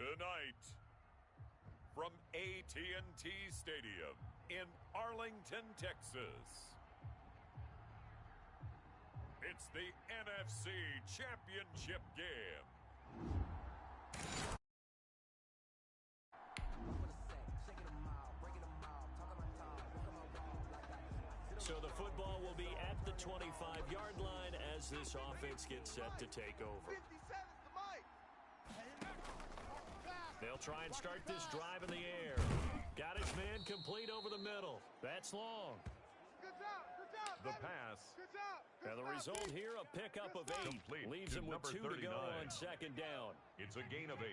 Tonight, from AT&T Stadium in Arlington, Texas, it's the NFC Championship game. So the football will be at the 25-yard line as this offense gets set to take over. They'll try and start this drive in the air. Got his man complete over the middle. That's long. The pass. And the result here, a pickup of 8. Complete Leaves him with 2 to go on second down. It's a gain of 8.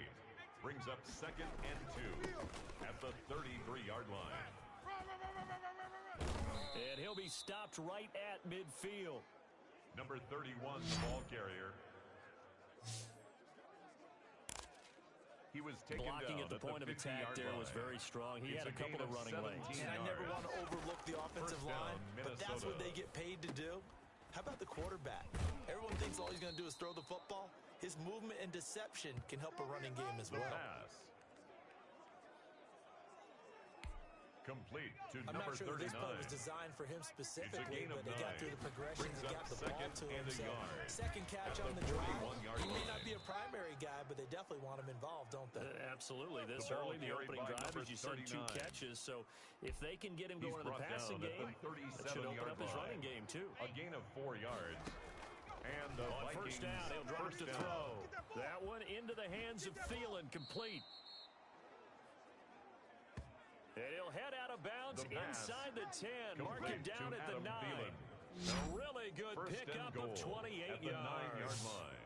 Brings up 2nd and 2 at the 33-yard line. And he'll be stopped right at midfield. Number 31, the ball carrier. He was taken blocking down at the point of attack there line. was very strong. He had a couple of running lanes. And I never want to overlook the offensive line, but that's what they get paid to do. How about the quarterback? Everyone thinks all he's going to do is throw the football. His movement and deception can help a running game as well. Pass. Complete to I'm number not sure 39. this play was designed for him specifically, but he got through the progressions and got the ball to him. So second catch on the drive. He may not be a primary guy, but they definitely want him involved, don't they? Absolutely. This early, the opening drive, as you said, 2 catches. So if they can get him going in the passing game, that should open up his running game, too. A gain of 4 yards. And the on first down, he'll drop to throw. That one into the hands of Thielen, complete. And he'll head out of bounds inside the 10. Mark it down at the 9. A really good pickup of 28 yards. 9-yard line.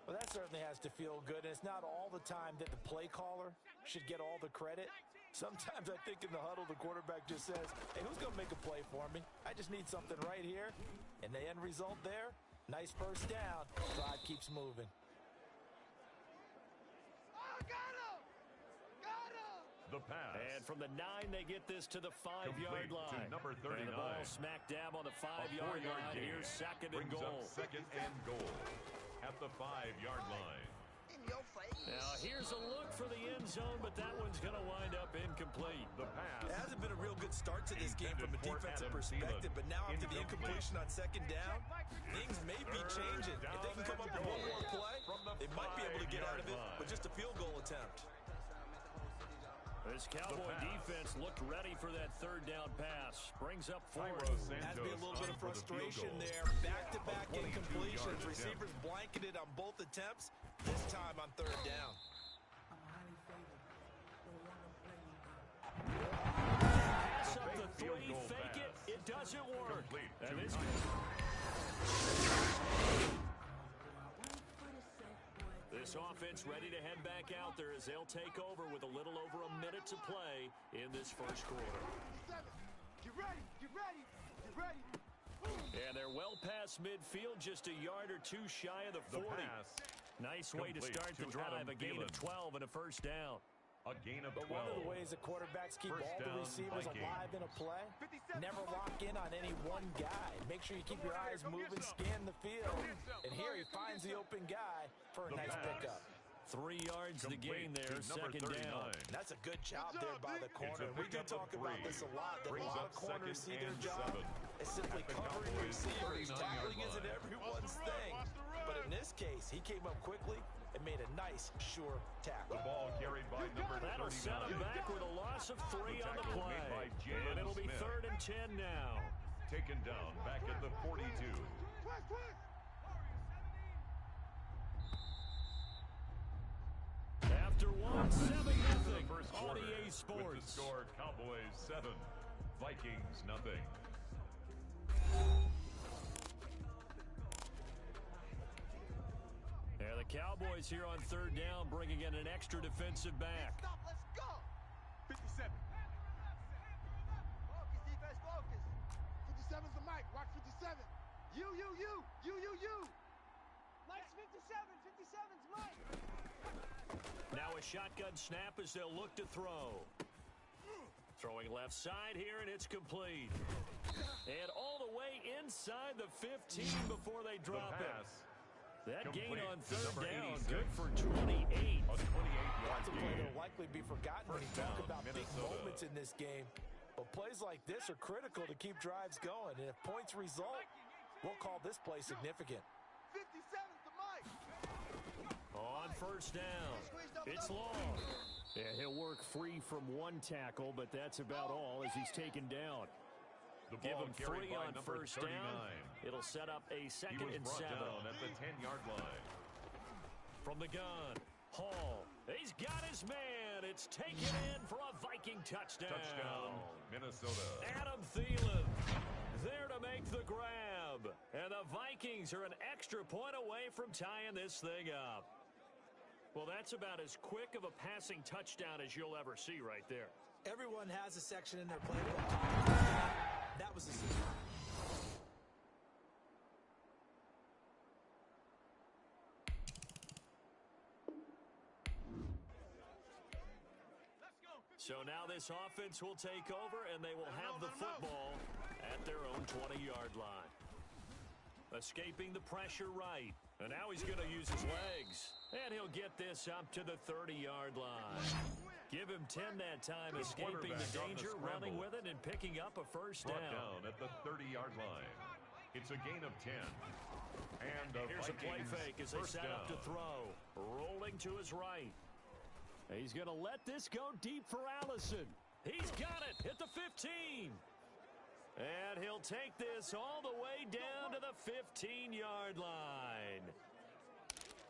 Well, that certainly has to feel good. And it's not all the time that the play caller should get all the credit. Sometimes I think in the huddle, the quarterback just says, hey, who's going to make a play for me? I just need something right here. And the end result there, nice first down. Drive keeps moving. The pass. And from the 9, they get this to the 5-yard line. To number 39. And the ball smack dab on the 5-yard line. Here's 2nd and goal. 2nd and goal at the 5-yard line. Now here's a look for the end zone, but that one's going to wind up incomplete. The pass. It hasn't been a real good start to this game from a defensive perspective, but now after the incompletion on second down, things may be changing. If they can come up with one more play, they might be able to get out of it with just a field goal attempt. This Cowboy defense looked ready for that 3rd down pass. Brings up 4. Has to be a little bit of frustration there. Back-to-back incompletions. Receivers blanketed on both attempts. This time on 3rd down. Pass up the 3, fake it. It doesn't work. And this offense ready to head back out there as they'll take over with a little over a minute to play in this first quarter. Get ready, get ready, get ready. And they're well past midfield, just a yard or 2 shy of the 40. Nice way to start the drive, a gain of 12 and a first down. A gain of 12. But one of the ways the quarterbacks keep all the receivers alive in a play, never lock in on any one guy. Make sure you keep your eyes moving, scan the field. And here he finds the open guy for a nice pickup. 3 yards to gain there, 2nd down. That's a good job there by the corner. We do talk about this a lot, that a lot of corners see their job is simply covering receivers. Tackling isn't everyone's thing. But in this case, he came up quickly and made a nice, sure tackle. The ball carried by number 39. That'll set him back with a loss of 3 on the play. And it'll be 3rd and 10 now. Taken down back at the 42. After one, 7-0 on EA Sports. With the score, Cowboys 7, Vikings nothing. And the Cowboys here on 3rd down, bringing in an extra defensive back. Let's go. 57. Focus, defense, focus. 57's the mic. Watch 57. You. Mike's 57. 57's Mike. Now a shotgun snap as they'll look to throw. Throwing left side here, and it's complete. And all the way inside the 15 before they drop it. That Complete gain on to third number down, 86. good for 28. A 28-yard That's a play gain. that'll likely be forgotten when you First talk down, about big Minnesota. moments in this game. But plays like this are critical to keep drives going. And if points result, we'll call this play significant. 57's the mic. On first down, it's long. Yeah, he'll work free from one tackle, but that's about all as he's taken down. The Give ball him carried 3 by on number first 39. down. It'll set up a He second was and brought 7. down at the 10-yard line. From the gun, Hall. He's got his man. It's taken in for a Viking touchdown. Touchdown, Minnesota. Adam Thielen there to make the grab. And the Vikings are an extra point away from tying this thing up. Well, that's about as quick of a passing touchdown as you'll ever see right there. Everyone has a section in their playbook. That was the secret. So now this offense will take over, and they will have the football at their own 20-yard line. Escaping the pressure right. And now he's going to use his legs. And he'll get this up to the 30-yard line. Give him 10 that time, escaping the danger, running with it, and picking up a first down at the 30-yard line. It's a gain of 10. And here's a play fake as they set up to throw. Rolling to his right. He's going to let this go deep for Allison. He's got it at the 15. And he'll take this all the way down to the 15-yard line.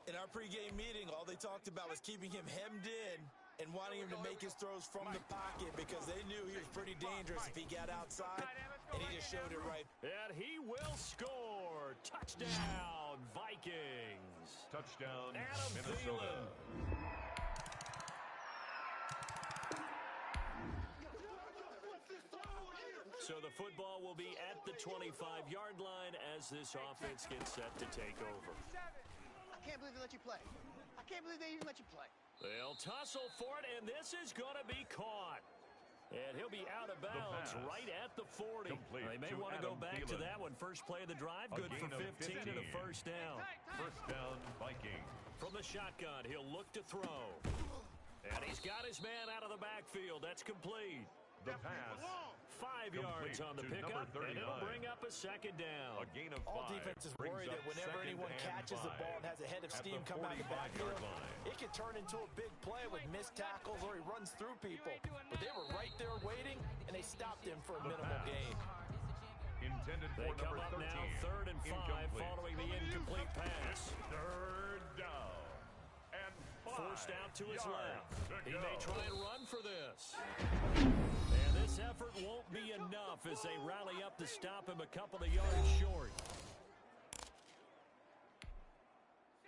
In our pregame meeting, all they talked about was keeping him hemmed in and wanting him to make his throws from the pocket because they knew he was pretty dangerous if he got outside, and he just showed it right. And he will score. Touchdown, Vikings. Touchdown, Adam Minnesota. Thielen. So the football will be at the 25-yard line as this offense gets set to take over. I can't believe they let you play. I can't believe they even let you play. They'll tussle for it, and this is going to be caught. And he'll be out of bounds right at the 40. They may want to go back to that one. First play of the drive, good for 15 and a first down. First down, Viking. From the shotgun, he'll look to throw. And he's got his man out of the backfield. That's complete. The pass. 5 yards on the pickup, and it'll bring up a second down. A gain of 5. All defenses worry that whenever anyone catches the ball and has a head of steam coming out of the backfield, it can turn into a big play with missed tackles or he runs through people. But they were right there waiting, and they stopped him for a minimal gain. Intended for They come number up 13. now, 3rd and 5, following the incomplete pass. Third down. And 5 Forced out to his left. He go. may try and run for this. And this effort won't be enough as they rally up to stop him a couple of yards short.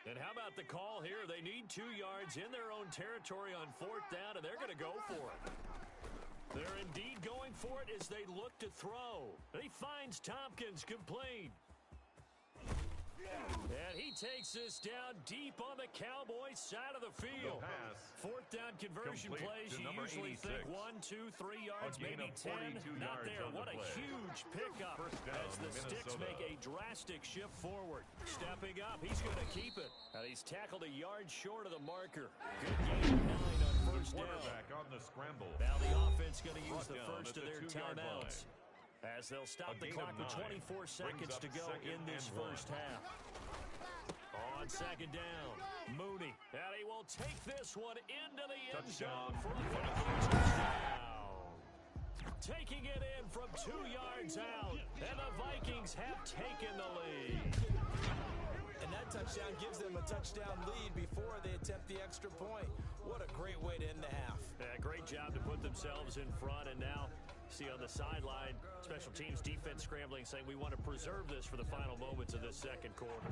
And how about the call here? They need 2 yards in their own territory on 4th down, and they're going to go for it. They're indeed going for it as they look to throw. And he finds Tompkins complete. And he takes this down deep on the Cowboys' side of the field. 4th down conversion plays, you usually 86. think 1, 2, 3 yards, maybe 10. Not there. What a huge pickup as the Sticks make a drastic shift forward. Stepping up, he's going to keep it. And he's tackled a yard short of the marker. Good gain of 9 on first down. Quarterback on the scramble. Now the offense going to use the Brought down first at of the their 2-yard timeouts. line. As they'll stop A the gain clock of with 9. 24 seconds Brings to up go second in this and first 1. half. On second down, Mooney. And he will take this one into the end zone for a Vikings touchdown. Taking it in from 2 yards out, and the Vikings have taken the lead. And that touchdown gives them a touchdown lead before they attempt the extra point. What a great way to end the half. Yeah, great job to put themselves in front, and now see on the sideline, special teams defense scrambling, saying we want to preserve this for the final moments of this second quarter.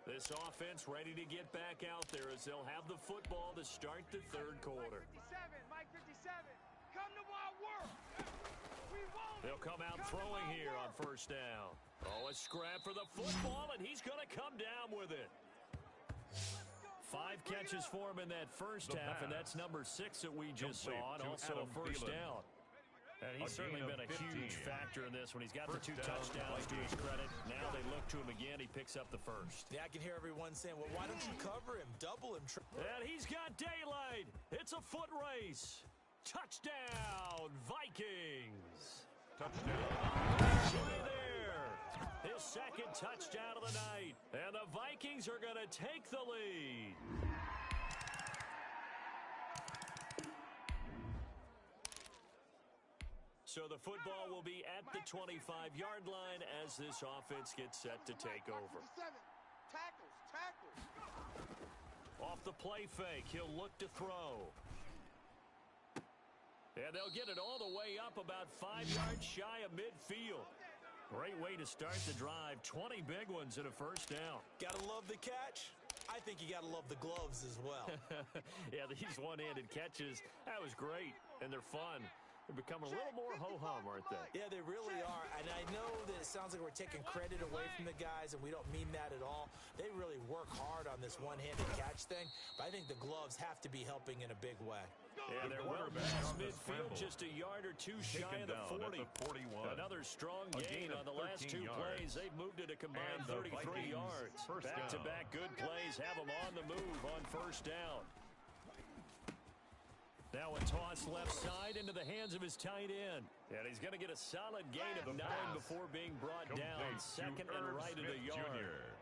This offense ready to get back out there as they'll have the football to start the third quarter. Mike 57, come to my work. We won't. They'll come out throwing here on first down. Oh, a scrap for the football, and he's going to come down with it. 5 catches for him in that first half, and that's number 6 that we just saw, and also a first down. And he's certainly been a huge factor in this when he's got the 2 touchdowns to his credit. Now they look to him again. He picks up the first. Yeah, I can hear everyone saying, well, why don't you cover him, double him? And he's got daylight. It's a foot race. Touchdown, Vikings. Touchdown. There. His second touchdown of the night. And the Vikings are going to take the lead. So the football will be at the 25-yard line as this offense gets set to take over. Tackles. Off the play fake, he'll look to throw. And they'll get it all the way up about 5 yards shy of midfield. Great way to start the drive. 20 big ones and a first down. Gotta love the catch. I think you gotta love the gloves as well. Yeah, these one-handed catches, that was great, and they're fun. They're becoming a little more ho-hum, aren't they? Yeah, they really are. And I know that it sounds like we're taking credit away from the guys, and we don't mean that at all. They really work hard on this one-handed catch thing, but I think the gloves have to be helping in a big way. Yeah, they're well past midfield, just a yard or two shy of the 40. 41. Another strong gain on the last 2 plays. They've moved it a combined 33 yards. Back-to-back good plays have them on the move on first down. Now a toss left side into the hands of his tight end. And he's going to get a solid gain of 9 before being brought down. Second and right at a yard.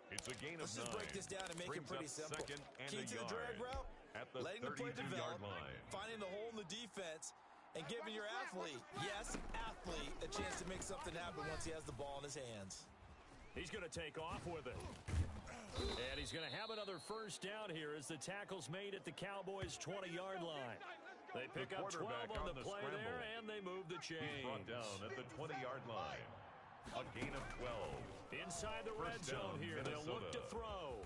It's a gain of 9. Let's just break this down and make it pretty simple. Key to the drag route, at the letting the play develop, line. finding the hole in the defense, and giving your athlete, yes, athlete, a chance to make something happen once he has the ball in his hands. He's going to take off with it. And he's going to have another first down here as the tackle's made at the Cowboys' 20-yard line. They pick up 12 on the play there, and they move the chains. He's brought down at the 20-yard line. A gain of 12. Inside the red zone here, they'll look to throw.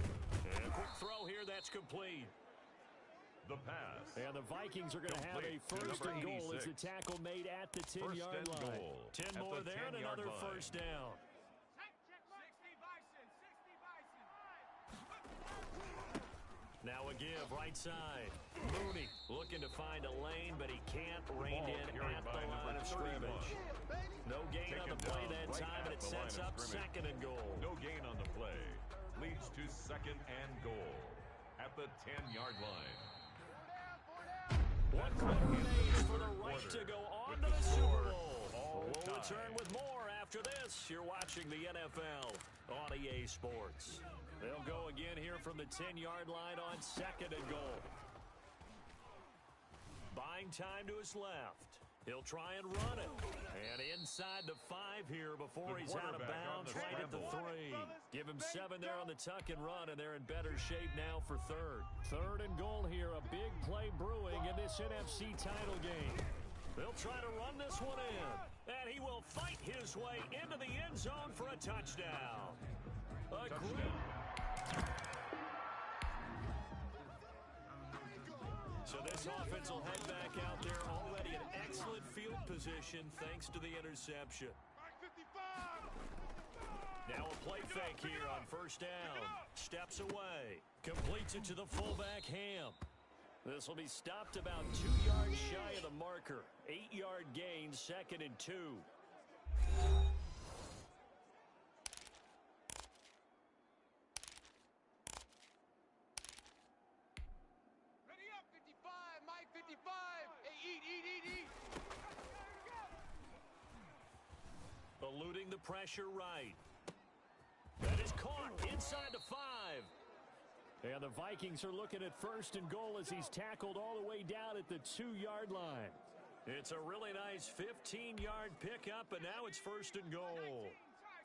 And a quick throw here, that's complete. The pass. And the Vikings are going to have a first and goal as the tackle made at the 10-yard line. 10 more there and another first down. Now a give, right side. Mooney looking to find a lane, but he can't rein in at the line of scrimmage. No gain on the play that time, and it sets up second and goal. No gain on the play. Leads to second and goal at the 10-yard line. 1 quarter remains for the right to go on to the Super Bowl. We'll return with more after this. You're watching the NFL on EA Sports. They'll go again here from the 10-yard line on second and goal. Buying time to his left. He'll try and run it. And inside the 5 here before he's out of bounds right at the 3. Give him 7 there on the tuck and run, and they're in better shape now for third. Third and goal here. A big play brewing in this NFC title game. They'll try to run this one in. And he will fight his way into the end zone for a touchdown. So this offense will head back out there already in excellent field position thanks to the interception. Now a play fake here on first down. Steps away. Completes it to the fullback Ham. This will be stopped about 2 yards shy of the marker. 8-yard gain, second and 2. Eluding the pressure right. That is caught inside the 5. And the Vikings are looking at first and goal as he's tackled all the way down at the 2-yard line. It's a really nice 15-yard pickup, and now it's first and goal.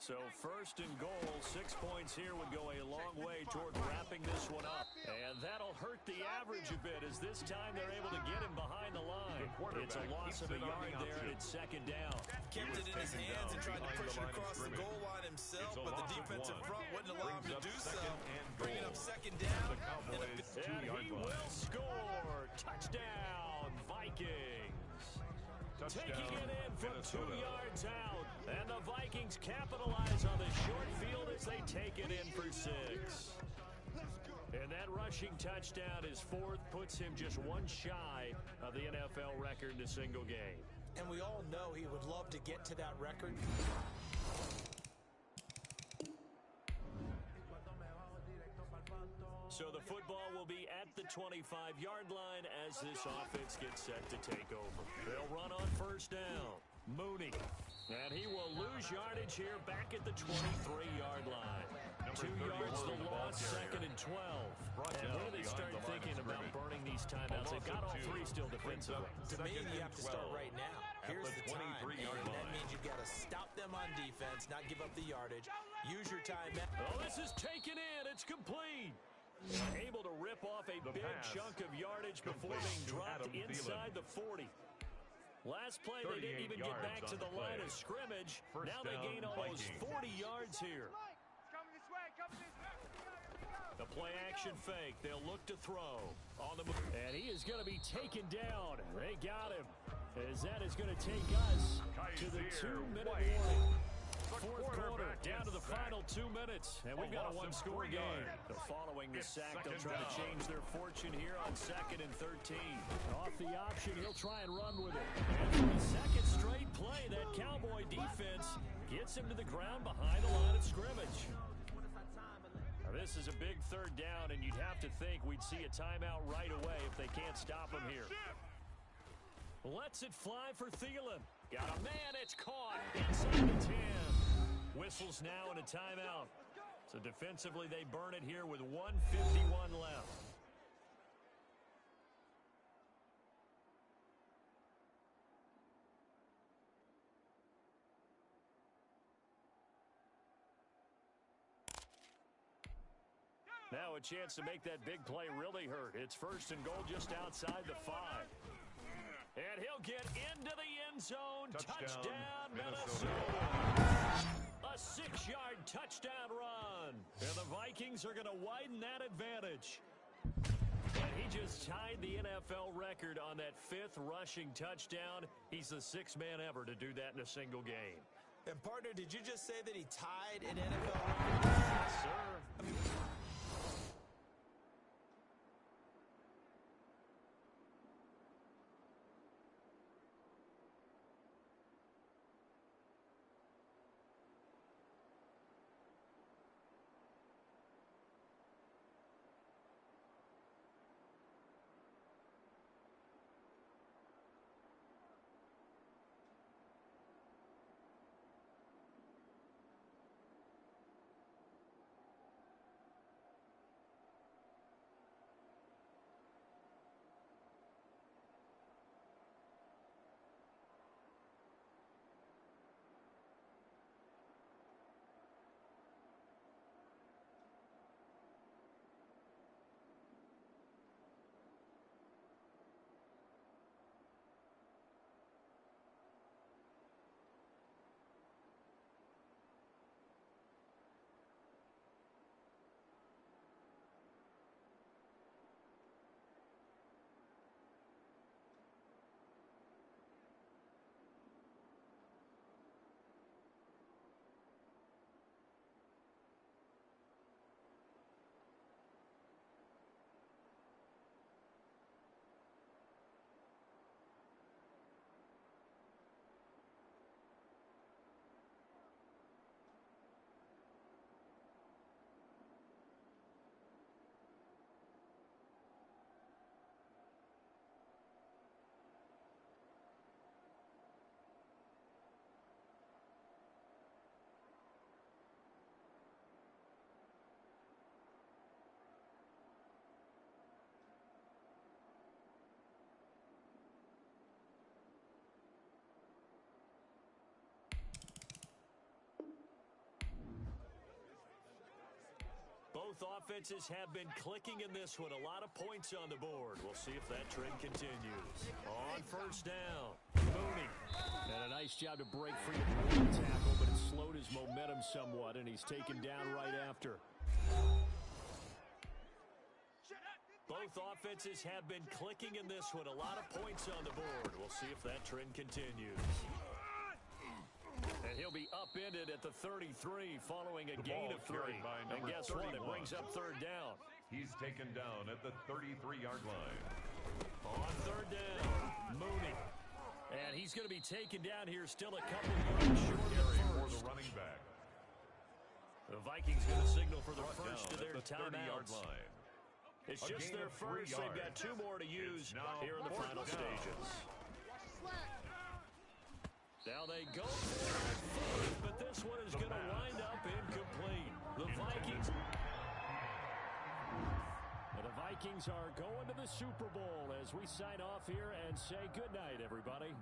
So first and goal, 6 points here would go a long way toward wrapping this one up. And that'll hurt the average a bit as this time they're able to get him behind the line. It's a loss of a yard there, and it's second down. Kept it in his hands and tried to push it across the goal line himself, but the defensive front wouldn't allow him to do so. Bringing up second down. And he will score. Touchdown, Vikings. Taking it in from 2 yards out. And the Vikings capitalize on the short field as they take it in for 6. And that rushing touchdown, his 4th, puts him just 1 shy of the NFL record in a single game. and we all know he would love to get to that record. So the football will be at the 25-yard line as this offense gets set to take over. They'll run on first down. Mooney. And he will lose yardage here back at the 23-yard line. 2 yards the loss, second and 12. And when do they start thinking about burning these timeouts? They've got all three still defensively. To me, you have to start right now. Here's the time. And that means you've got to stop them on defense, not give up the yardage. Use your timeout. Oh, this is taken in. It's complete. Able to rip off a big chunk of yardage before being dropped inside the 40. Last play, they didn't even get back to the line of scrimmage. Now they gain almost 40 yards here. The play action fake. They'll look to throw on the move. And he is going to be taken down. They got him. As that is going to take us to the 2-minute warning. Fourth quarter, down to the final 2 minutes, and we've got a one-score game. Following the sack, they'll try to change their fortune here on 2nd and 13. Off the option, he'll try and run with it. And for the second straight play, that Cowboy defense gets him to the ground behind the line of scrimmage. Now, this is a big third down, and you'd have to think we'd see a timeout right away if they can't stop him here. Lets it fly for Thielen. Got a man, it's caught inside the 10. Whistles now and a timeout. So defensively, they burn it here with 1:51 left. Now a chance to make that big play really hurt. It's 1st and goal just outside the 5. And he'll get into the end zone. Touchdown, Minnesota. A 6-yard touchdown run. And the Vikings are going to widen that advantage. And he just tied the NFL record on that 5th rushing touchdown. He's the 6th man ever to do that in a single game. And, partner, did you just say that he tied an NFL record? Yes, sir. Both offenses have been clicking in this one. A lot of points on the board. We'll see if that trend continues. On first down, Mooney. And a nice job to break free of the tackle, but it slowed his momentum somewhat, and he's taken down right after. Both offenses have been clicking in this one. A lot of points on the board. We'll see if that trend continues. And he'll be upended at the 33 following a gain of 3. And guess 31. What? It brings up third down. He's taken down at the 33-yard line. On third down, Mooney. And he's going to be taken down here still a couple yards short of Carry for first. the running back. The Vikings going to signal for the Brought first down of their at the 30-yard timeouts. line. It's A just gain their of 3 first. They've got yards. 2 more to use now here in the fourth final down. stages. Now they go for it, but this one is going to wind up incomplete. The Vikings are going to the Super Bowl as we sign off here and say goodnight, everybody.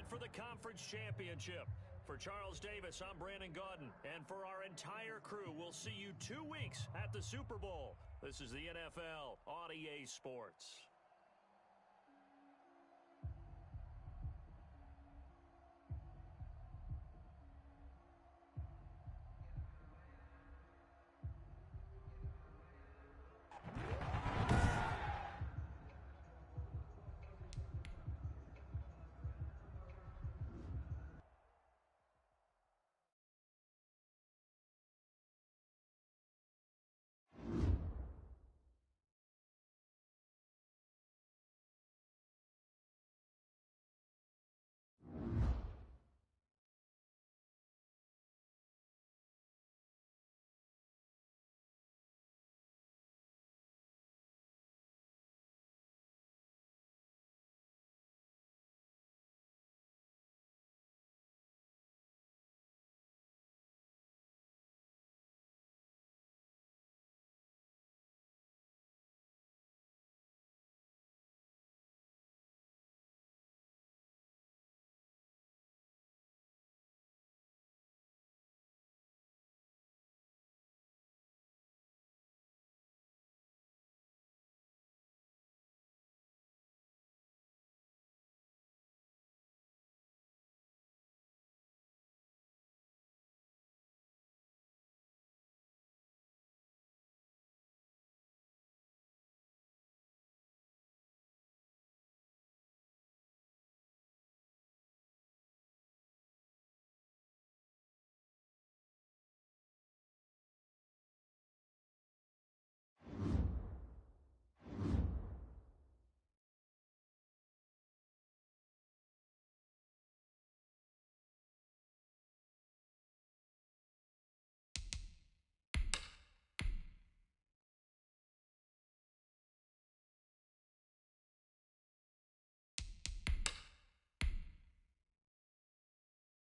For the conference championship. For Charles Davis, I'm Brandon Gaudin. And for our entire crew, we'll see you 2 weeks at the Super Bowl. This is the NFL on EA Sports.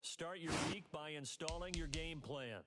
Start your week by installing your game plan.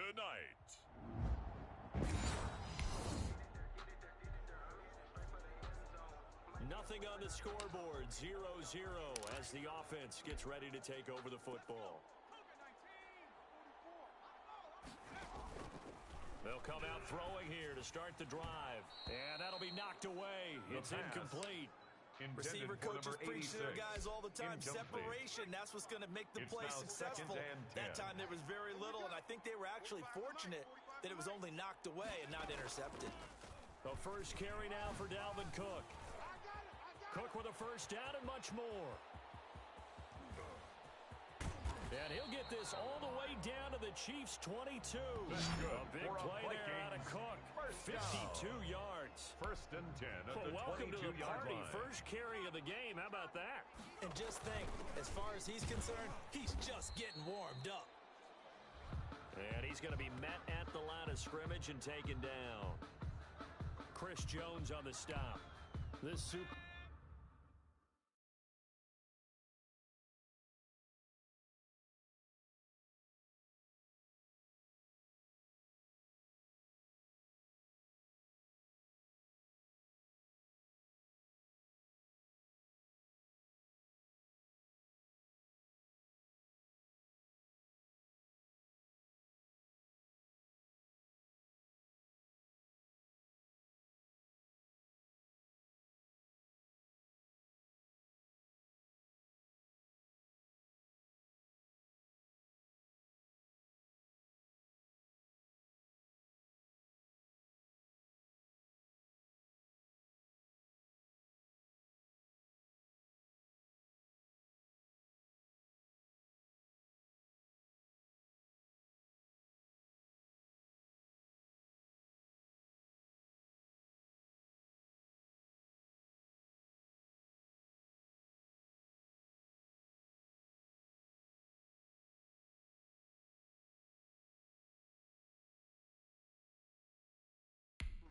tonight. Nothing on the scoreboard, 0-0 as the offense gets ready to take over the football. They'll come out throwing here to start the drive. And that'll be knocked away. It's incomplete. Receiver coaches preach to their guys all the time. Separation, that's what's going to make the play successful. That time there was very little, and I think they were actually fortunate that it was only knocked away and not intercepted. The first carry now for Dalvin Cook. Cook with a first down and much more. And he'll get this all the way down to the Chiefs' 22. A big play there out of Cook. 52 yards. First and 10 at the 22-yard line. Welcome to the party. First carry of the game. How about that? And just think, as far as he's concerned, he's just getting warmed up. And he's going to be met at the line of scrimmage and taken down. Chris Jones on the stop. This Super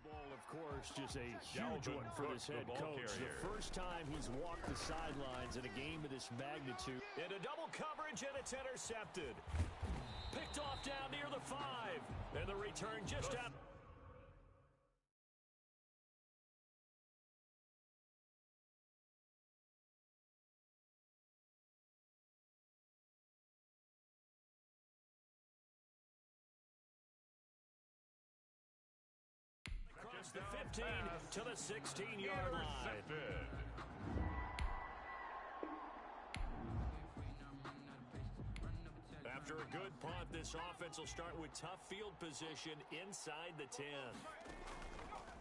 Bowl, of course, just a huge one for this head coach. The first time he's walked the sidelines in a game of this magnitude. Into double coverage, and it's intercepted. Picked off down near the 5. And the return just out. Across the 15 to the 16-yard line. After a good punt, this offense will start with tough field position inside the 10.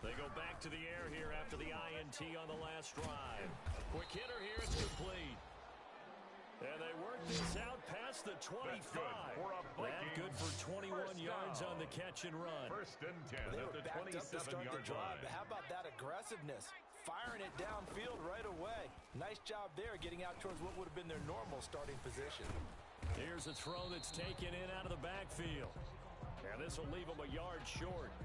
They go back to the air here after the INT on the last drive. Quick hitter here, it's complete. And they work this out past the 25. That good for 21 yards on the catch and run. First and 10 at the 27-yard line. But how about that aggressiveness? Firing it downfield right away. Nice job there getting out towards what would have been their normal starting position. Here's a throw that's taken in out of the backfield. And this will leave them a yard short.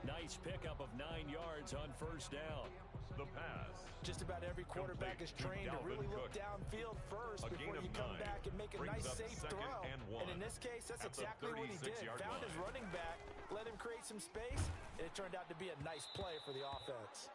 Nice pickup of 9 yards on first down. The pass. Just about every quarterback is trained to really look downfield first before you come back and make a nice safe throw. And in this case, that's exactly what he did. Found his running back, let him create some space, and it turned out to be a nice play for the offense.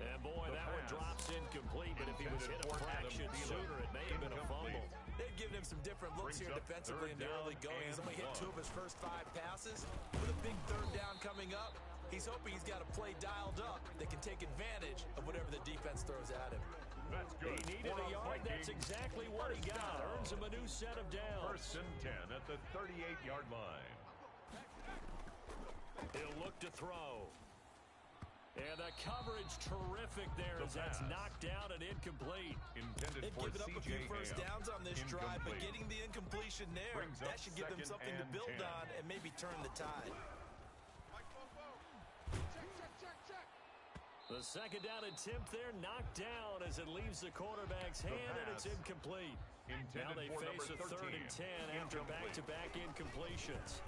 And boy, that one drops incomplete, but if he was hit a fraction sooner, it may have been a fumble. They've given him some different looks here defensively in the early going. He's only hit 2 of his first 5 passes. With a big third down coming up, he's hoping he's got a play dialed up that can take advantage of whatever the defense throws at him. That's good. He needed a yard. That's exactly what he got. Earns him a new set of downs. First and 10 at the 38-yard line. He'll look to throw. And the coverage terrific there as that's knocked down and incomplete. Intended They've for given up a few first downs on this drive, but getting the incompletion there, that should give them something to build on and maybe turn the tide. The second down attempt there knocked down as it leaves the quarterback's hand, and it's incomplete. Now they face a 3rd and 10 after back-to-back incompletions.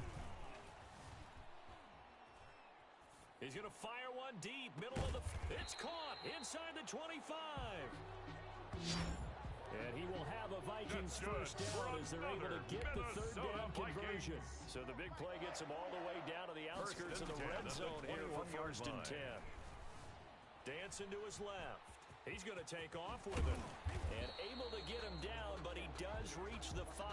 He's going to fire one deep, middle of the... It's caught inside the 25. And he will have a Vikings first down as they're able to get the third down conversion. So the big play gets him all the way down to the outskirts of the red zone here for first and 10. Dancing to his left. He's going to take off with it. And able to get him down, but he does reach the 5.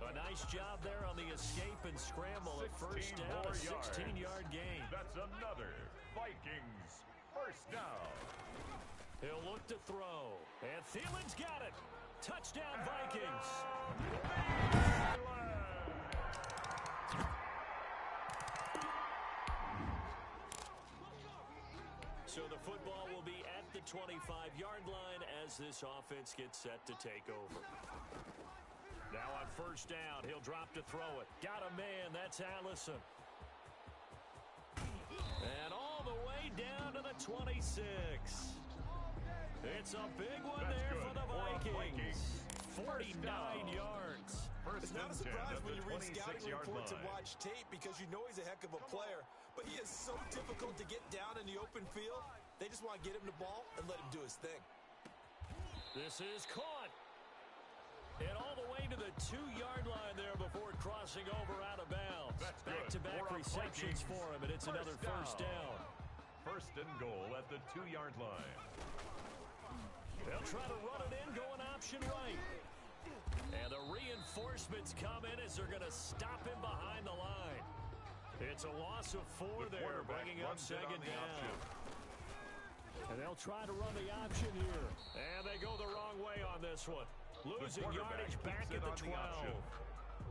A nice job there on the escape and scramble. A first down, a 16-yard gain. That's another Vikings first down. He'll look to throw. And Thielen's got it. Touchdown, Vikings. So the football will be at the 25-yard line as this offense gets set to take over. Now on first down, he'll drop to throw it. Got a man, that's Allison. And all the way down to the 26. It's a big one there for the Vikings. 49 yards. It's not a surprise when you read scouting reports and watch tape because you know he's a heck of a player. But he is so difficult to get down in the open field. They just want to get him the ball and let him do his thing. This is caught. And all the way to the 2-yard line there before crossing over out of bounds. Back-to-back receptions for him, and it's another first down. First and goal at the 2-yard line. They'll try to run it in, going option right. And the reinforcements come in as they're going to stop him behind the line. It's a loss of 4 there, bringing up second down. And they'll try to run the option here. And they go the wrong way on this one. Losing yardage back at the 12.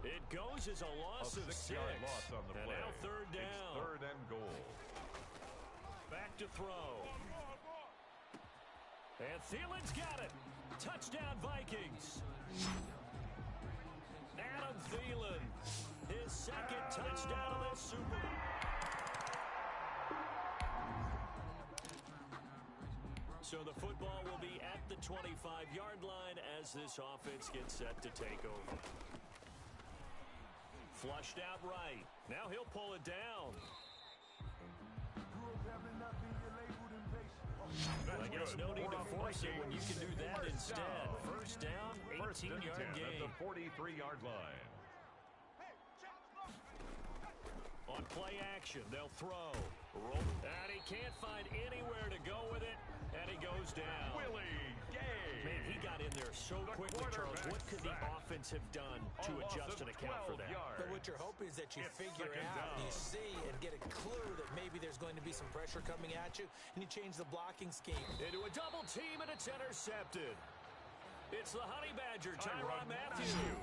It goes as a loss of 6. Loss on the and play. now third down. It's third and goal. Back to throw. And Thielen's got it. Touchdown, Vikings. Adam Thielen, his second touchdown of this Super Bowl. So the football will be at the 25-yard line as this offense gets set to take over. Flushed out right. Now he'll pull it down. I guess no need to force it when you can do that instead. First down, 18-yard gain. At the 43-yard line. On play action, they'll throw. Roll. And he can't find anywhere to go with it, and he goes down. Willie Gay. Man, he got in there so quickly, Charles. What could the offense have done to adjust and account for that? But what you're hoping is that you figure out, you see, and get a clue that maybe there's going to be some pressure coming at you, and you change the blocking scheme. Into a double team, and it's intercepted. It's the Honey Badger, Tyrann Mathieu.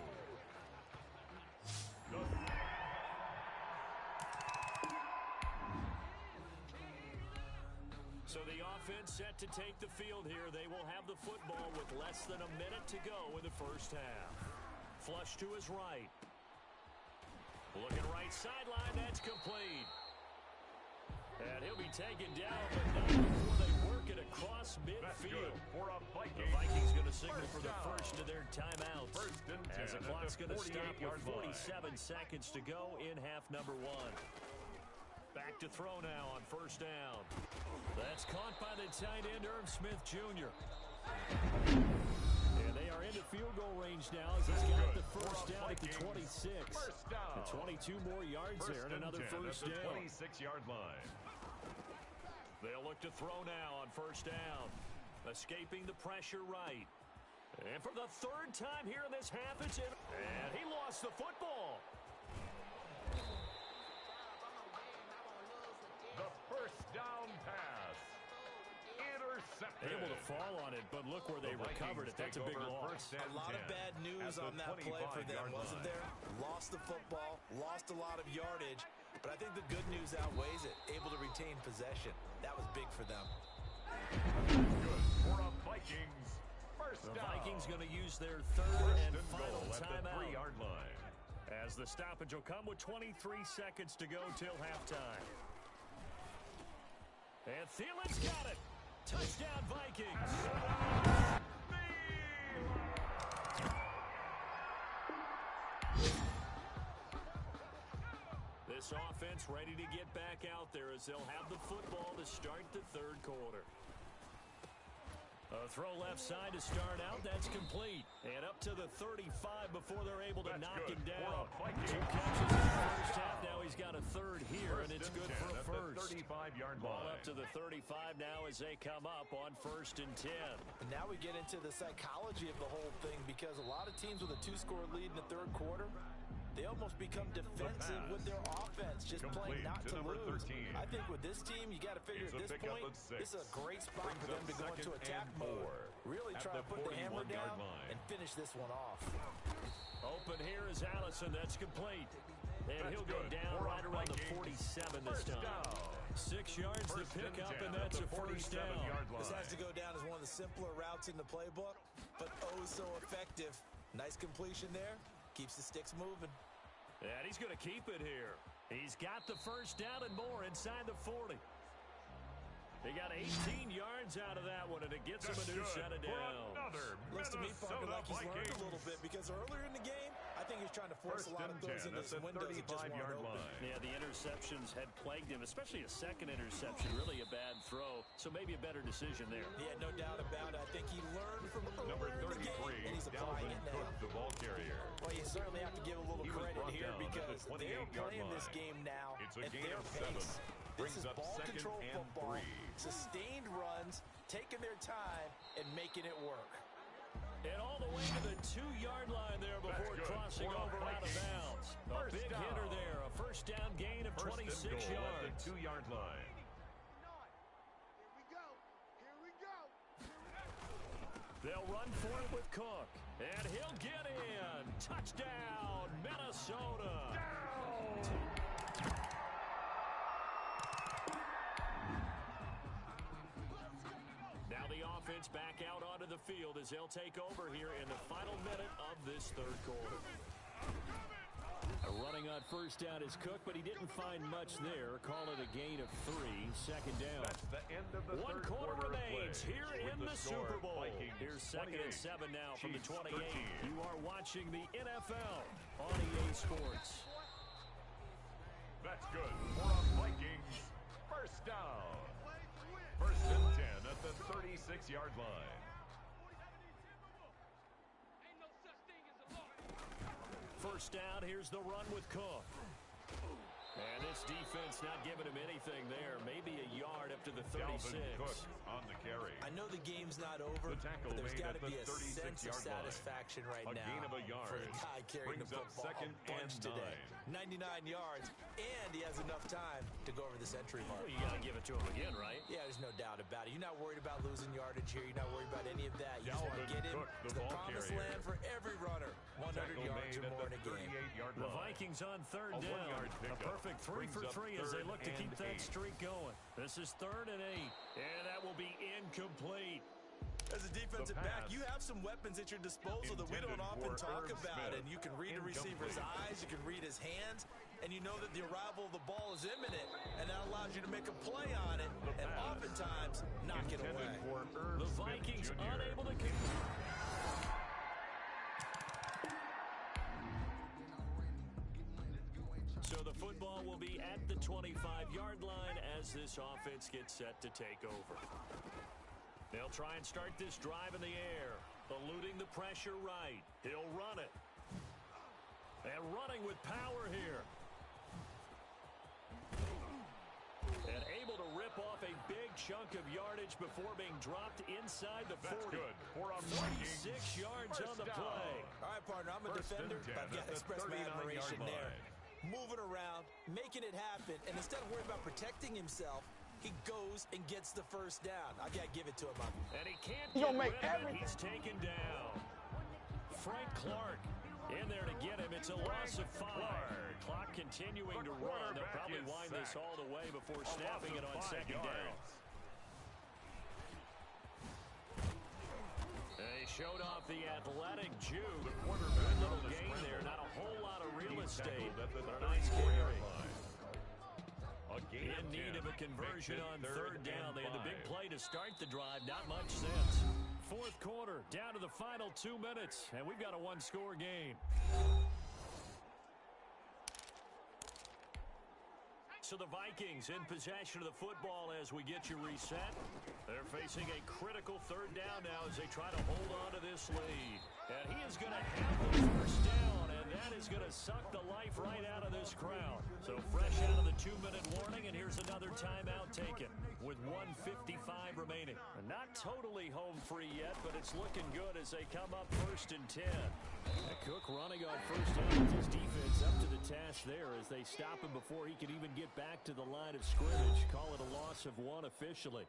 So the offense set to take the field here. They will have the football with less than a minute to go in the first half. Flush to his right. Looking right sideline, that's complete. And he'll be taken down, but not before they work it across midfield. The Vikings going to signal for the first of their timeouts. As the clock's going to stop with 47 seconds to go in half number 1. Back to throw now on first down. That's caught by the tight end, Irv Smith Jr. And they are into field goal range now as he's got the first down at the 26. And 22 more yards there and another first down. 26-yard line. They'll look to throw now on first down. Escaping the pressure right. And for the third time here in this half, it's in. And he lost the football. The first down pass. Intercepted. Able to fall on it, but look where they recovered it. That's a big loss. A lot of bad news on that play for them, wasn't there? Lost the football, lost a lot of yardage, but I think the good news outweighs it. Able to retain possession. That was big for them. Good for a Vikings first down. The Vikings going to use their third and final timeout. 3-yard line. As the stoppage will come with 23 seconds to go till halftime. And Thielen's got it. Touchdown, Vikings. This offense ready to get back out there as they'll have the football to start the third quarter. A throw left side to start out. That's complete. And up to the 35 before they're able to knock him down. 2 catches in the first half. Now he's got a third here, and it's good for a first. 35-yard Ball line. up to the 35 now as they come up on 1st and 10. And now we get into the psychology of the whole thing, because a lot of teams with a 2-score lead in the third quarter, they almost become defensive with their offense, just playing not to lose. 13. I think with this team, you got to figure at this point, this is a great spot for them to go into attack mode. Really try to put the hammer down and finish this one off. Open here is Allison. That's complete. And he'll go down right around the 47 this time. 6 yards to pick up, and that's a first down. This has to go down as one of the simpler routes in the playbook, but oh so effective. Nice completion there. Keeps the sticks moving. And he's going to keep it here. He's got the first down and more inside the 40. He got 18 yards out of that one, and it gets him a new set of downs. Looks to me, partner, like he's learned a little bit, because earlier in the game, I think he's trying to force a lot of throws into some windows that just weren't open. Yeah, the interceptions had plagued him, especially a second interception, really a bad throw. So maybe a better decision there. Yeah, no doubt about it. I think he learned from earlier in the game, and he's applying it now. The ball carrier. Well, you certainly have to give a little credit here, because they're playing this game now at their pace. This is ball control football, sustained runs, taking their time, and making it work. And all the way to the 2-yard line there before crossing over out of bounds. A big hitter there, a first down gain of 26 yards. At the 2-yard line. Here we go. Here we go. They'll run for it with Cook. And he'll get in. Touchdown, Minnesota. Now the offense back out onto the field as they'll take over here in the final minute of this third quarter. Running on first down is Cook, but he didn't find much there. Call it a gain of 3, second down. That's the end of the One third quarter remains play. here in the Super Bowl. Here's 2nd and 7 now from the 28. You are watching the NFL on EA Sports. That's good. For a Vikings first down. First and 10 at the 36-yard line. First down, here's the run with Cook. And this defense not giving him anything there. Maybe a yard up to the 36. Dalvin Cook on the carry. I know the game's not over, but there's got to be a sense of satisfaction right now gain of a yard. for the guy carrying the football a bunch today. 99 yards, and he has enough time to go over the century mark. Well, you got to give it to him again, right? Yeah, there's no doubt about it. You're not worried about losing yardage here. You're not worried about any of that. You just want to get in to the promised land for every runner. 100 yards or more in a game. The Vikings on third down. A perfect 3 for 3 as they look to keep that streak going. This is 3rd and 8, and that will be incomplete. As a defensive back, you have some weapons at your disposal that we don't often talk about, and you can read a receiver's eyes, you can read his hands, and you know that the arrival of the ball is imminent, and that allows you to make a play on it, and oftentimes knock it away. The Vikings unable to keep. So the football will be at the 25-yard line as this offense gets set to take over. They'll try and start this drive in the air, eluding the pressure right. He'll run it. And running with power here. And able to rip off a big chunk of yardage before being dropped inside the 40. That's good. 46 yards on the play. All right, partner, I'm a defender, but I've got to express my admiration there. Moving around, making it happen, and instead of worrying about protecting himself, he goes and gets the first down. I got to give it to him. And he can't get rid of it. He's taken down. Frank Clark in there to get him. It's a loss of 5. Clock continuing to run. They'll probably wind this all the way before snapping it on second down. They showed off the athletic Jew. Good little gain there. Not a whole lot of real estate, but a nice carry. In need of a conversion on third down. They had the big play to start the drive. Not much since. Fourth quarter, down to the final 2 minutes, and we've got a one-score game. So the Vikings in possession of the football as we get you reset. They're facing a critical third down now as they try to hold on to this lead. And he is going to have the first down, and that is going to suck the life right out of this crowd. So fresh out of the 2-minute warning, and here's another timeout taken with 1:55 remaining. And not totally home free yet, but it's looking good as they come up 1st and 10. Cook running on first down with his defense up to the task there as they stop him before he can even get back to the line of scrimmage. Call it a loss of 1 officially.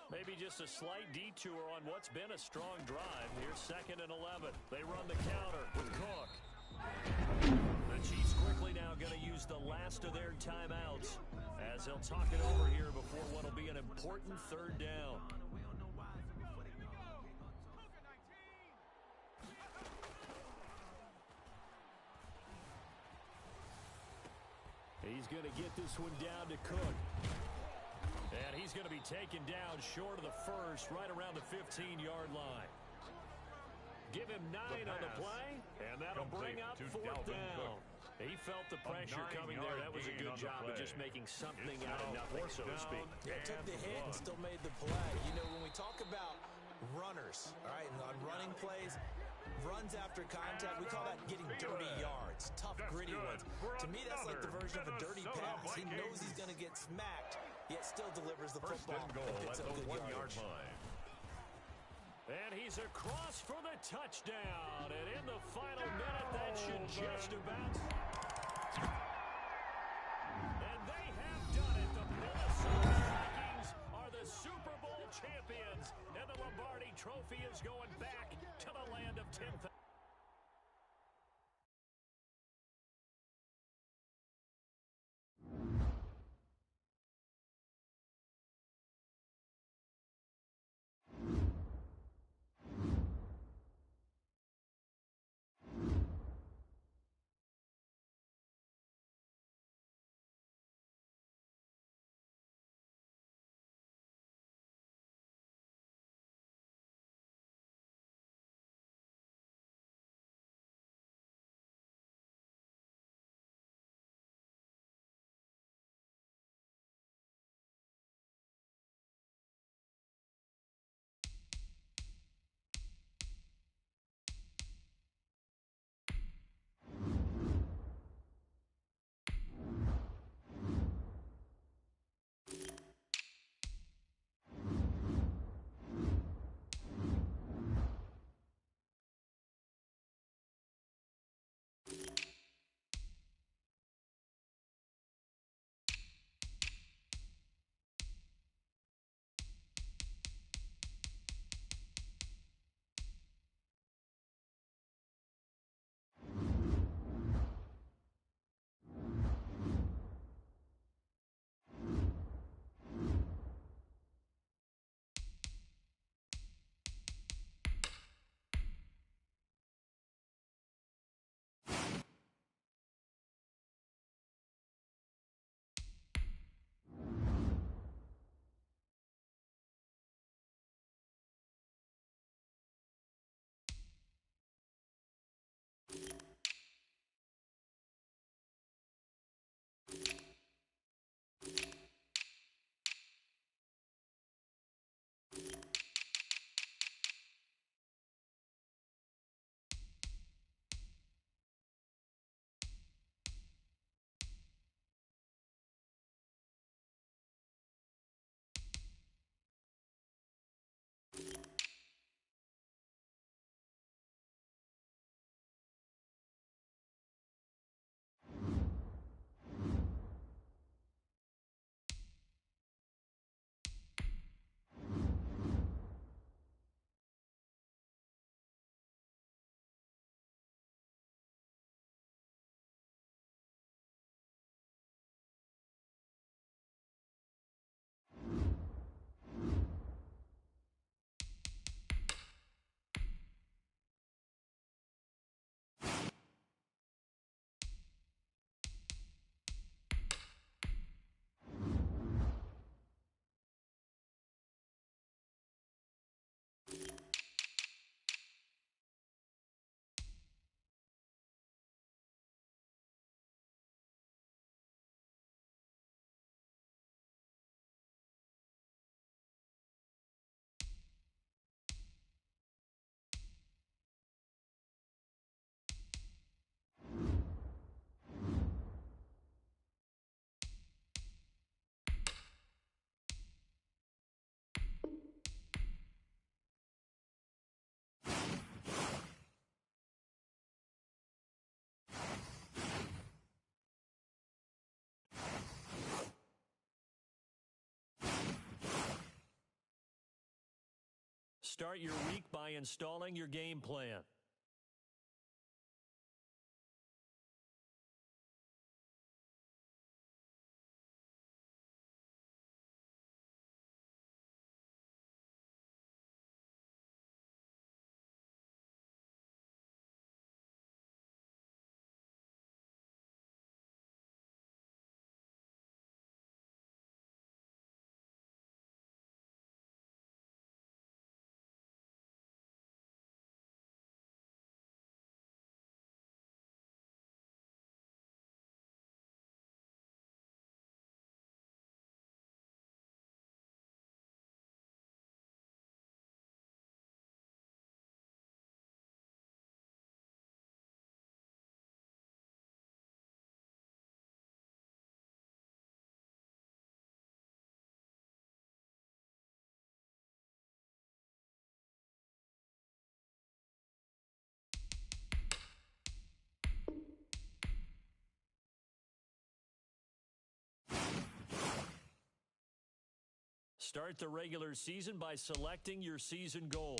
Maybe just a slight detour on what's been a strong drive. Here's 2nd and 11. They run the counter with Cook. The Chiefs quickly now going to use the last of their timeouts as they'll talk it over here before what will be an important 3rd down. He's going to get this one down to Cook. And he's going to be taken down short of the first, right around the 15-yard line. Give him 9 on the play, and that'll bring up 4th down. He felt the pressure coming there. That was a good job of just making something out of nothing, so to speak. Yeah, took the hit and still made the play. You know, when we talk about runners, all right, and on running plays, runs after contact, we call that getting dirty yards, tough, gritty ones. To me, that's like the version of a dirty pass. He knows he's going to get smacked, yet still delivers the football and gets up good yardage. And he's across for the touchdown. And in the final minute, that should just about... And they have done it. The Minnesota Vikings are the Super Bowl champions. And the Lombardi Trophy is going back to the land of 10,000. Start your week by installing your game plan. Start the regular season by selecting your season goal.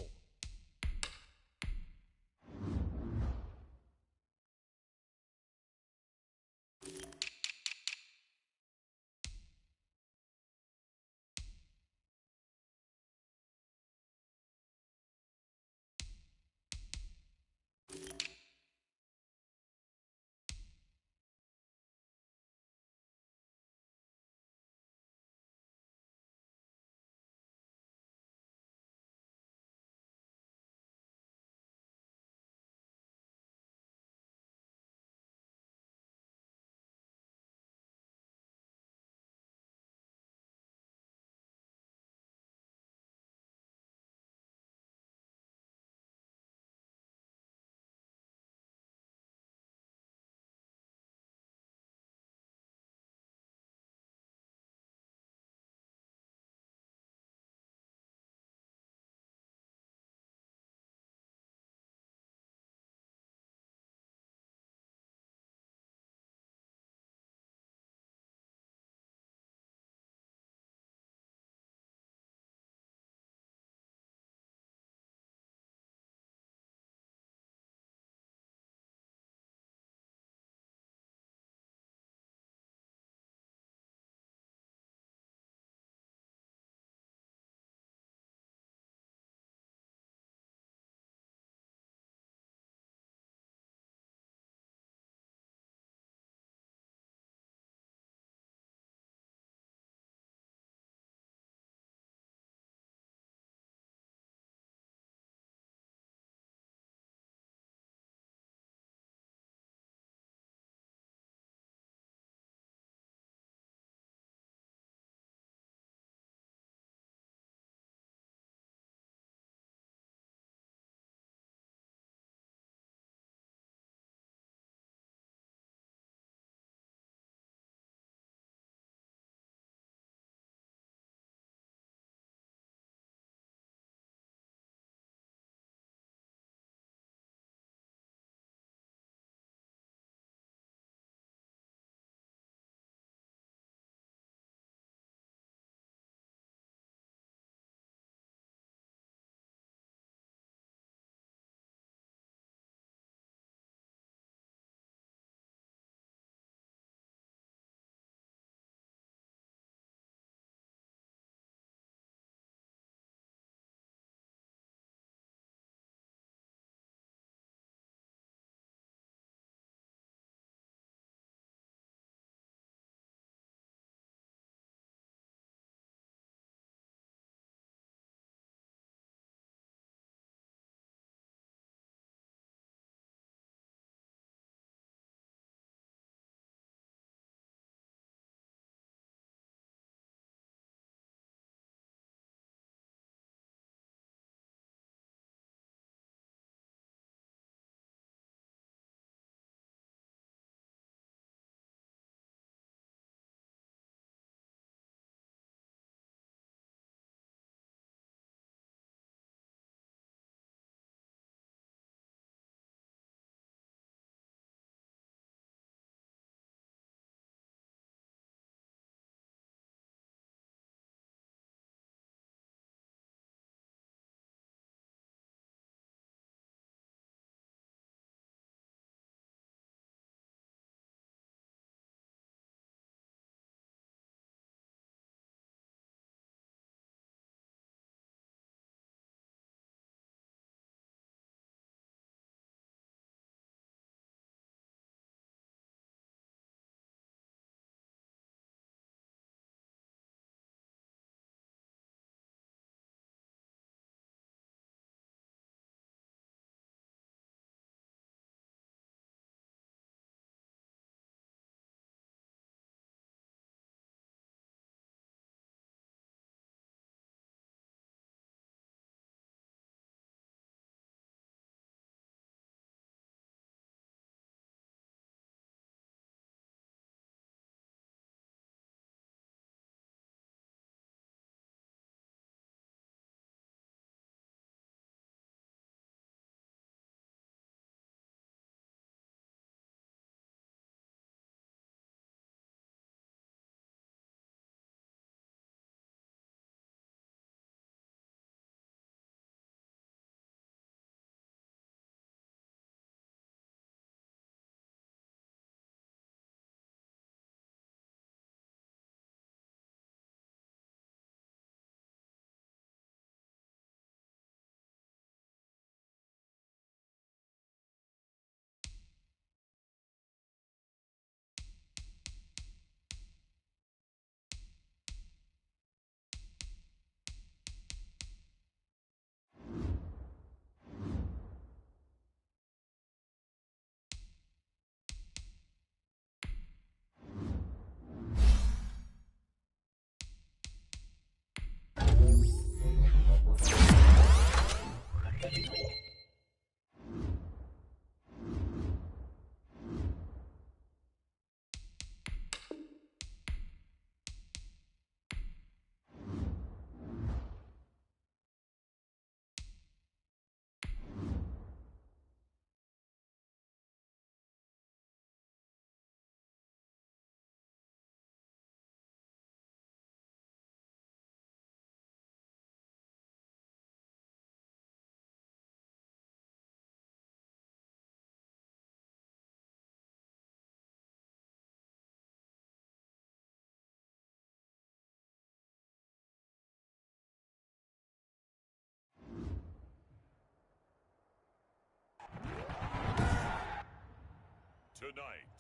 Tonight,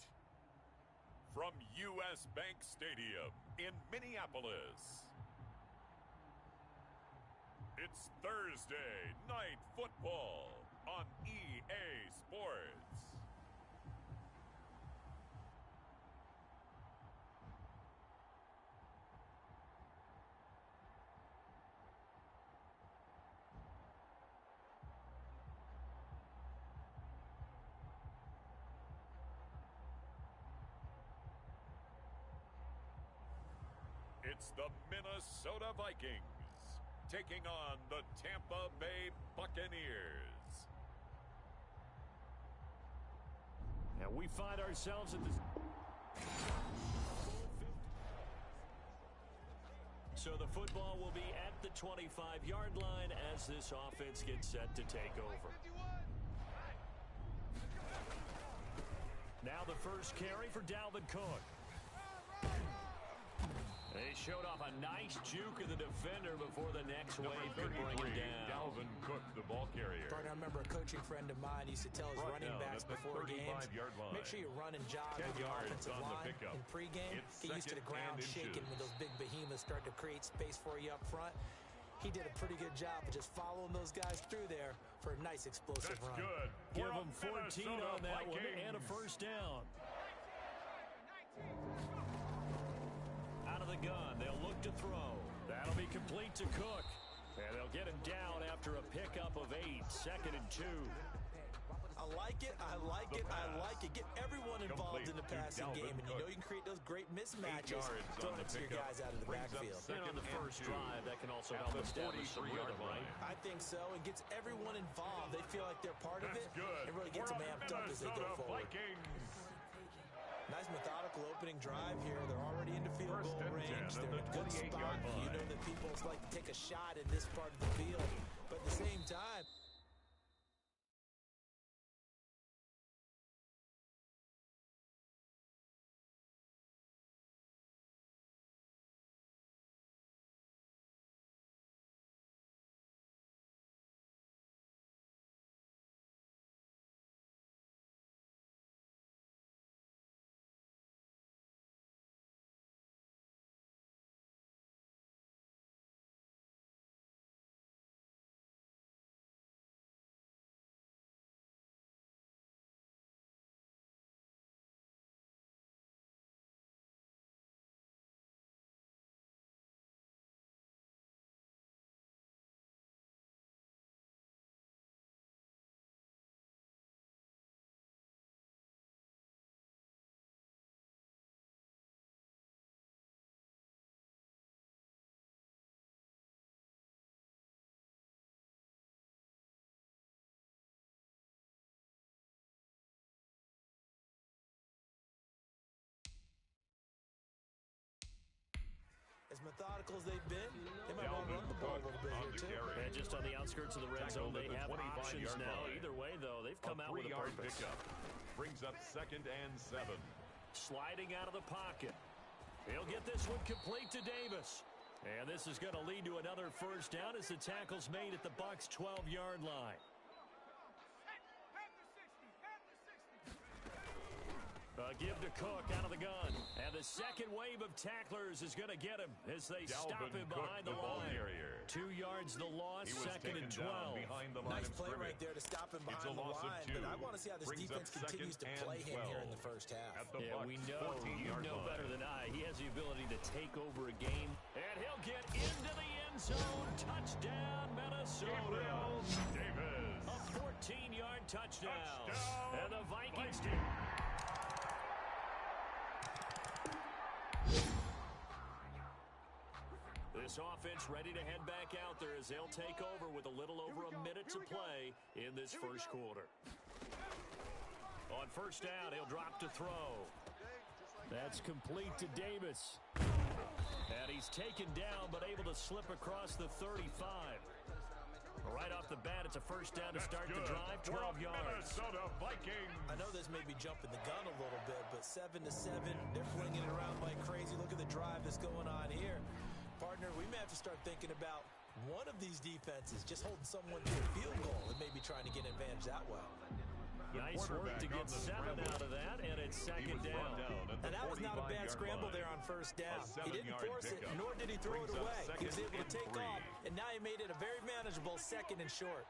from U.S. Bank Stadium in Minneapolis, it's Thursday Night Football on EA Sports. It's the Minnesota Vikings taking on the Tampa Bay Buccaneers. And we find ourselves at this. So the football will be at the 25-yard line as this offense gets set to take over. Now the first carry for Dalvin Cook. They showed off a nice juke of the defender before the next wave could bring him down. Dalvin Cook, the ball carrier. I remember a coaching friend of mine used to tell his running backs before games, make sure you run and jog with your offensive line in pregame. Get used to the ground shaking when those big behemoths start to create space for you up front. He did a pretty good job of just following those guys through there for a nice explosive run. Good. Give him 14 on that one and a first down. Out of the gun, they'll look to throw. That'll be complete to Cook. And they'll get him down after a pickup of 8, 2nd and 2. I like it, I like it, I like it. Get everyone involved in the passing game, and you know you can create those great mismatches throwing it to your guys out of the backfield. And on the first drive, that can also help establish some rhythm, right? I think so. It gets everyone involved. They feel like they're part of it. It really gets them amped up as they go forward. Nice methodical opening drive here. They're already into field goal range. They're in a good spot. You know that people like to take a shot in this part of the field. But at the same time, as methodical as they've been, they might want to run the ball a little bit here, too. And just on the outskirts of the red zone, they have options now. Either way, though, they've come out with a purpose. Pickup brings up 2nd and 7. Sliding out of the pocket. He'll get this one complete to Davis. And this is going to lead to another first down as the tackle's made at the Bucs' 12-yard line. Give to Cook out of the gun. And the second wave of tacklers is going to get him as they stop him behind the line. 2 yards the loss, 2nd and 12. Nice play right there to stop him behind the line. But I want to see how this defense continues to play him here in the first half. Yeah, we know. You know better than I. He has the ability to take over a game. And he'll get into the end zone. Touchdown, Minnesota. Davis. A 14-yard touchdown. And the Vikings did. This offense ready to head back out there as they'll take over with a little over a minute to play in this first quarter. On first down, he'll drop to throw. That's complete to Davis. And he's taken down but able to slip across the 35. Right off the bat, it's a first down to start the drive, 12 yards. I know this may be jumping the gun a little bit, but 7-7, they're flinging it around like crazy. Look at the drive that's going on here. Partner, we may have to start thinking about one of these defenses just holding someone to a field goal and maybe trying to get an advantage that way. Nice work to get 7 out of that, and it's second down. And that was not a bad scramble there on first down. He didn't force it, nor did he throw it away. He was able to take off, and now he made it a very manageable 2nd and short.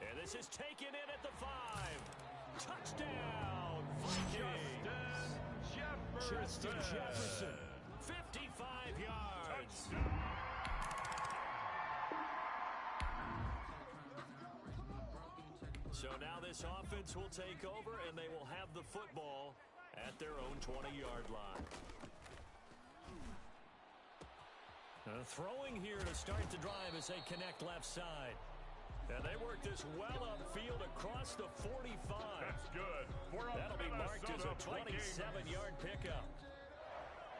And this is taken in at the 5. Touchdown, Vikings. Justin Jefferson, 55 yards. So now this offense will take over, and they will have the football at their own 20-yard line. Throwing here to start the drive as they connect left side. And they work this well upfield across the 45. That's good. That'll be marked as a 27-yard pickup.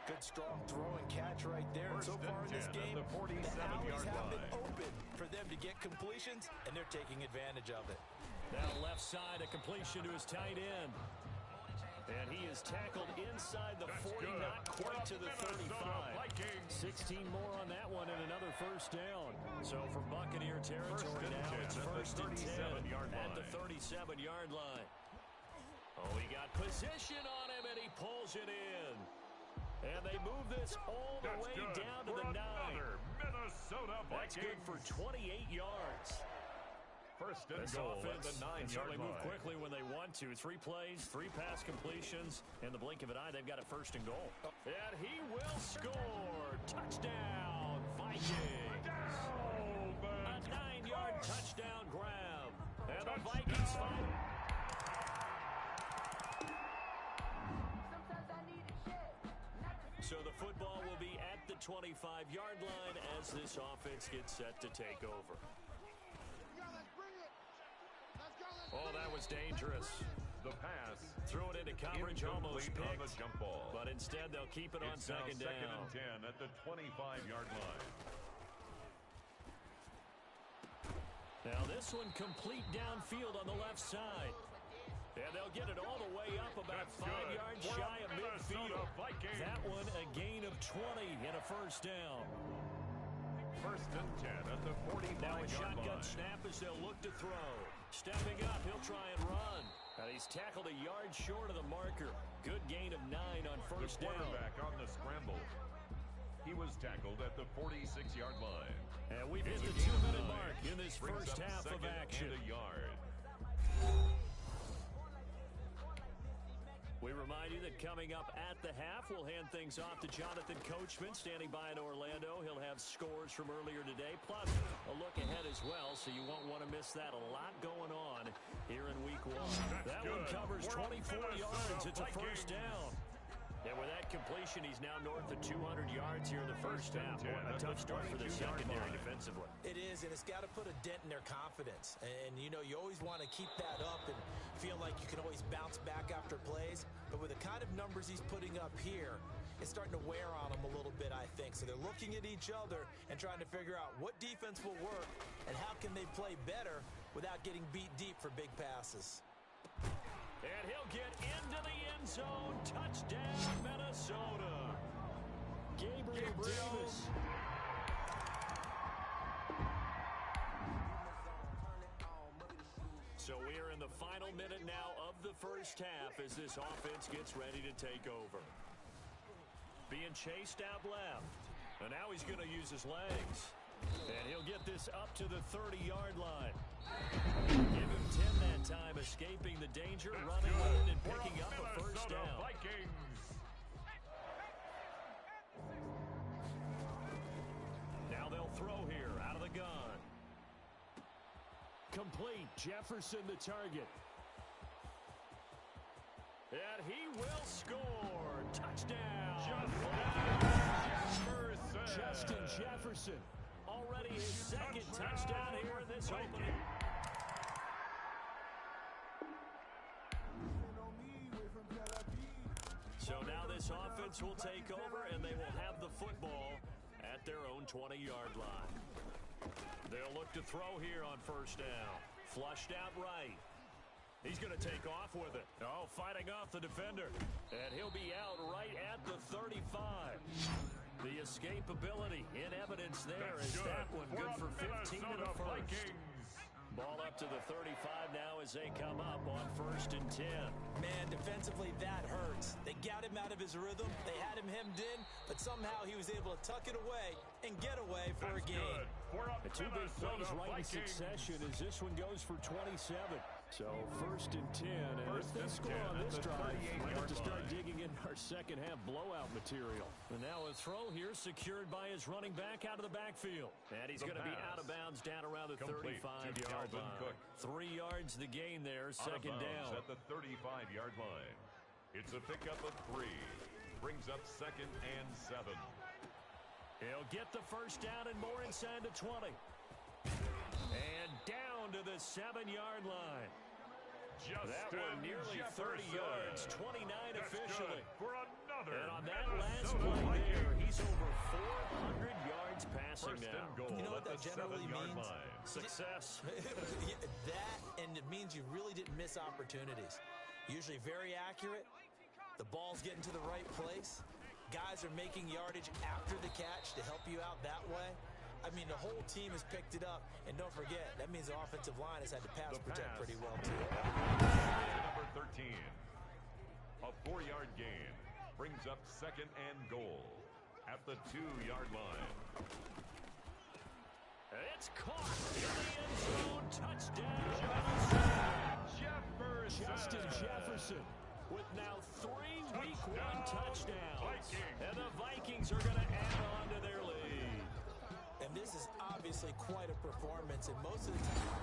Good, strong throw and catch right there. And so far in this game, the alleys have been open for them to get completions, and they're taking advantage of it. Now left side, a completion to his tight end. And he is tackled inside the 40, not quite to the 35. 16 more on that one and another first down. So from Buccaneer territory now, it's first and 10 at the 37-yard line. Oh, he got position on him, and he pulls it in. And they move this all the way down to the 9. That's good for 28 yards. First and this goal offense at the 9-yard certainly line. move quickly when they want to. 3 plays, 3 pass completions. In the blink of an eye, they've got a first and goal. And he will score. Touchdown, Vikings. A 9-yard touchdown grab. And the Vikings find it. So the football will be at the 25-yard line as this offense gets set to take over. Oh, that was dangerous. The pass. Threw it into coverage, almost picked. On the jump ball. But instead, they'll keep it on second down. Second and 10 at the 25-yard line. Now this one complete downfield on the left side. And they'll get it all the way up about 5 yards shy of midfield. That one a gain of 20 and a first down. First and 10 at the 45-yard line. Now a shotgun snap as they'll look to throw. Stepping up, he'll try and run. And he's tackled a yard short of the marker. Good gain of 9 on first down. The quarterback on the scramble. He was tackled at the 46-yard line. And we've hit the 2-minute mark in this first half of action. And a yard. We remind you that coming up at the half, we'll hand things off to Jonathan Coachman, standing by in Orlando. He'll have scores from earlier today, plus a look ahead as well, so you won't want to miss that. A lot going on here in Week 1. That one covers 24 yards. It's a first down. And with that completion, he's now north of 200 yards here in the first half. Boy, a tough start for the secondary defensively. It is, and it's got to put a dent in their confidence. And, you know, you always want to keep that up and feel like you can always bounce back after plays. But with the kind of numbers he's putting up here, it's starting to wear on them a little bit, I think. So they're looking at each other and trying to figure out what defense will work and how can they play better without getting beat deep for big passes. And he'll get into the end zone. Touchdown, Minnesota. Gabriel Davis. So we are in the final minute now of the first half as this offense gets ready to take over. Being chased out left. And now he's going to use his legs. And he'll get this up to the 30-yard line. Give him 10 that time, escaping the danger, running in and picking up a first down. Now they'll throw here out of the gun. Complete. Jefferson the target. And he will score. Touchdown. Justin Jefferson. Already his second touchdown here in this opening. So now this offense will take over, and they will have the football at their own 20-yard line. They'll look to throw here on first down. Flushed out right. He's going to take off with it. Oh, fighting off the defender. And he'll be out right at the 35. The escapability in evidence there. Is that one good for 15 and a first. Ball up to the 35 now as they come up on 1st and 10. Man, defensively, that hurts. They got him out of his rhythm. They had him hemmed in, but somehow he was able to tuck it away and get away for a gain. The two big plays right in succession as this one goes for 27. So 1st and 10, and if they score on this drive, we're going to start digging in our second half blowout material. And now a throw here secured by his running back out of the backfield. And he's going to be out of bounds down around the 35-yard line. 3 yards the gain there, second down. At the 35-yard line. It's a pickup of 3. Brings up 2nd and 7. He'll get the first down and more inside the 20. And down to the 7-yard line. That one nearly 30 yards, 29 officially. For another. And on that last play there, he's over 400 yards passing now. You know what that generally means? Success. That, and it means you really didn't miss opportunities. Usually very accurate. The ball's getting to the right place. Guys are making yardage after the catch to help you out that way. I mean, the whole team has picked it up. And don't forget, that means the offensive line has had to pass protect pretty well, too. Number 13. A 4-yard gain. Brings up 2nd and goal. At the 2-yard line. It's caught in the end zone. Touchdown. Justin Jefferson with now 3 Week 1 touchdowns. Vikings. And the Vikings are going to add on to their lead. And this is obviously quite a performance, and most of the time...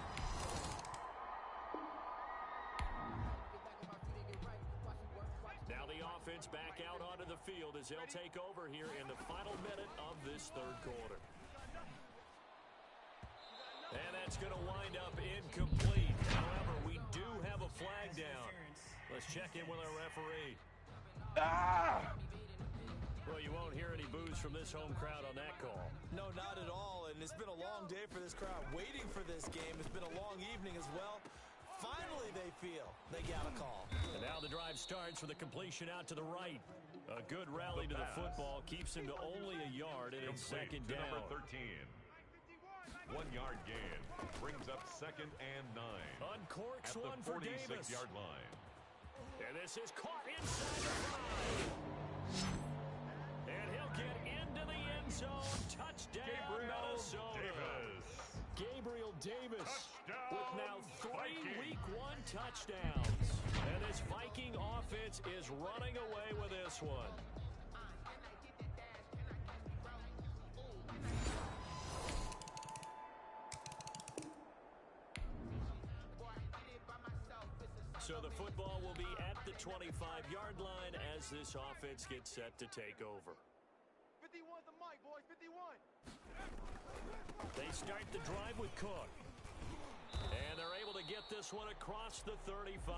Now the offense back out onto the field as they'll take over here in the final minute of this 3rd quarter. And that's going to wind up incomplete. However, we do have a flag down. Let's check in with our referee. Well, you won't hear any boos from this home crowd on that call. No, not at all, and it's been a long day for this crowd waiting for this game. It's been a long evening as well. Finally, they feel they got a call. And now the drive starts with a completion out to the right. A good rally to the football keeps him to only a yard, and it's 2nd down. Number 13. 1-yard gain. Brings up 2nd and 9. Uncorks at one the for Davis. 46-yard line. And this is caught inside the 5. And he'll get into the end zone. Touchdown, Minnesota. Gabriel Davis with now 3 Week 1 touchdowns. And this Viking offense is running away with this one. So the football will be at the 25-yard line as this offense gets set to take over. 51's the mic, boys. 51. They start the drive with Cook. And they're able to get this one across the 35.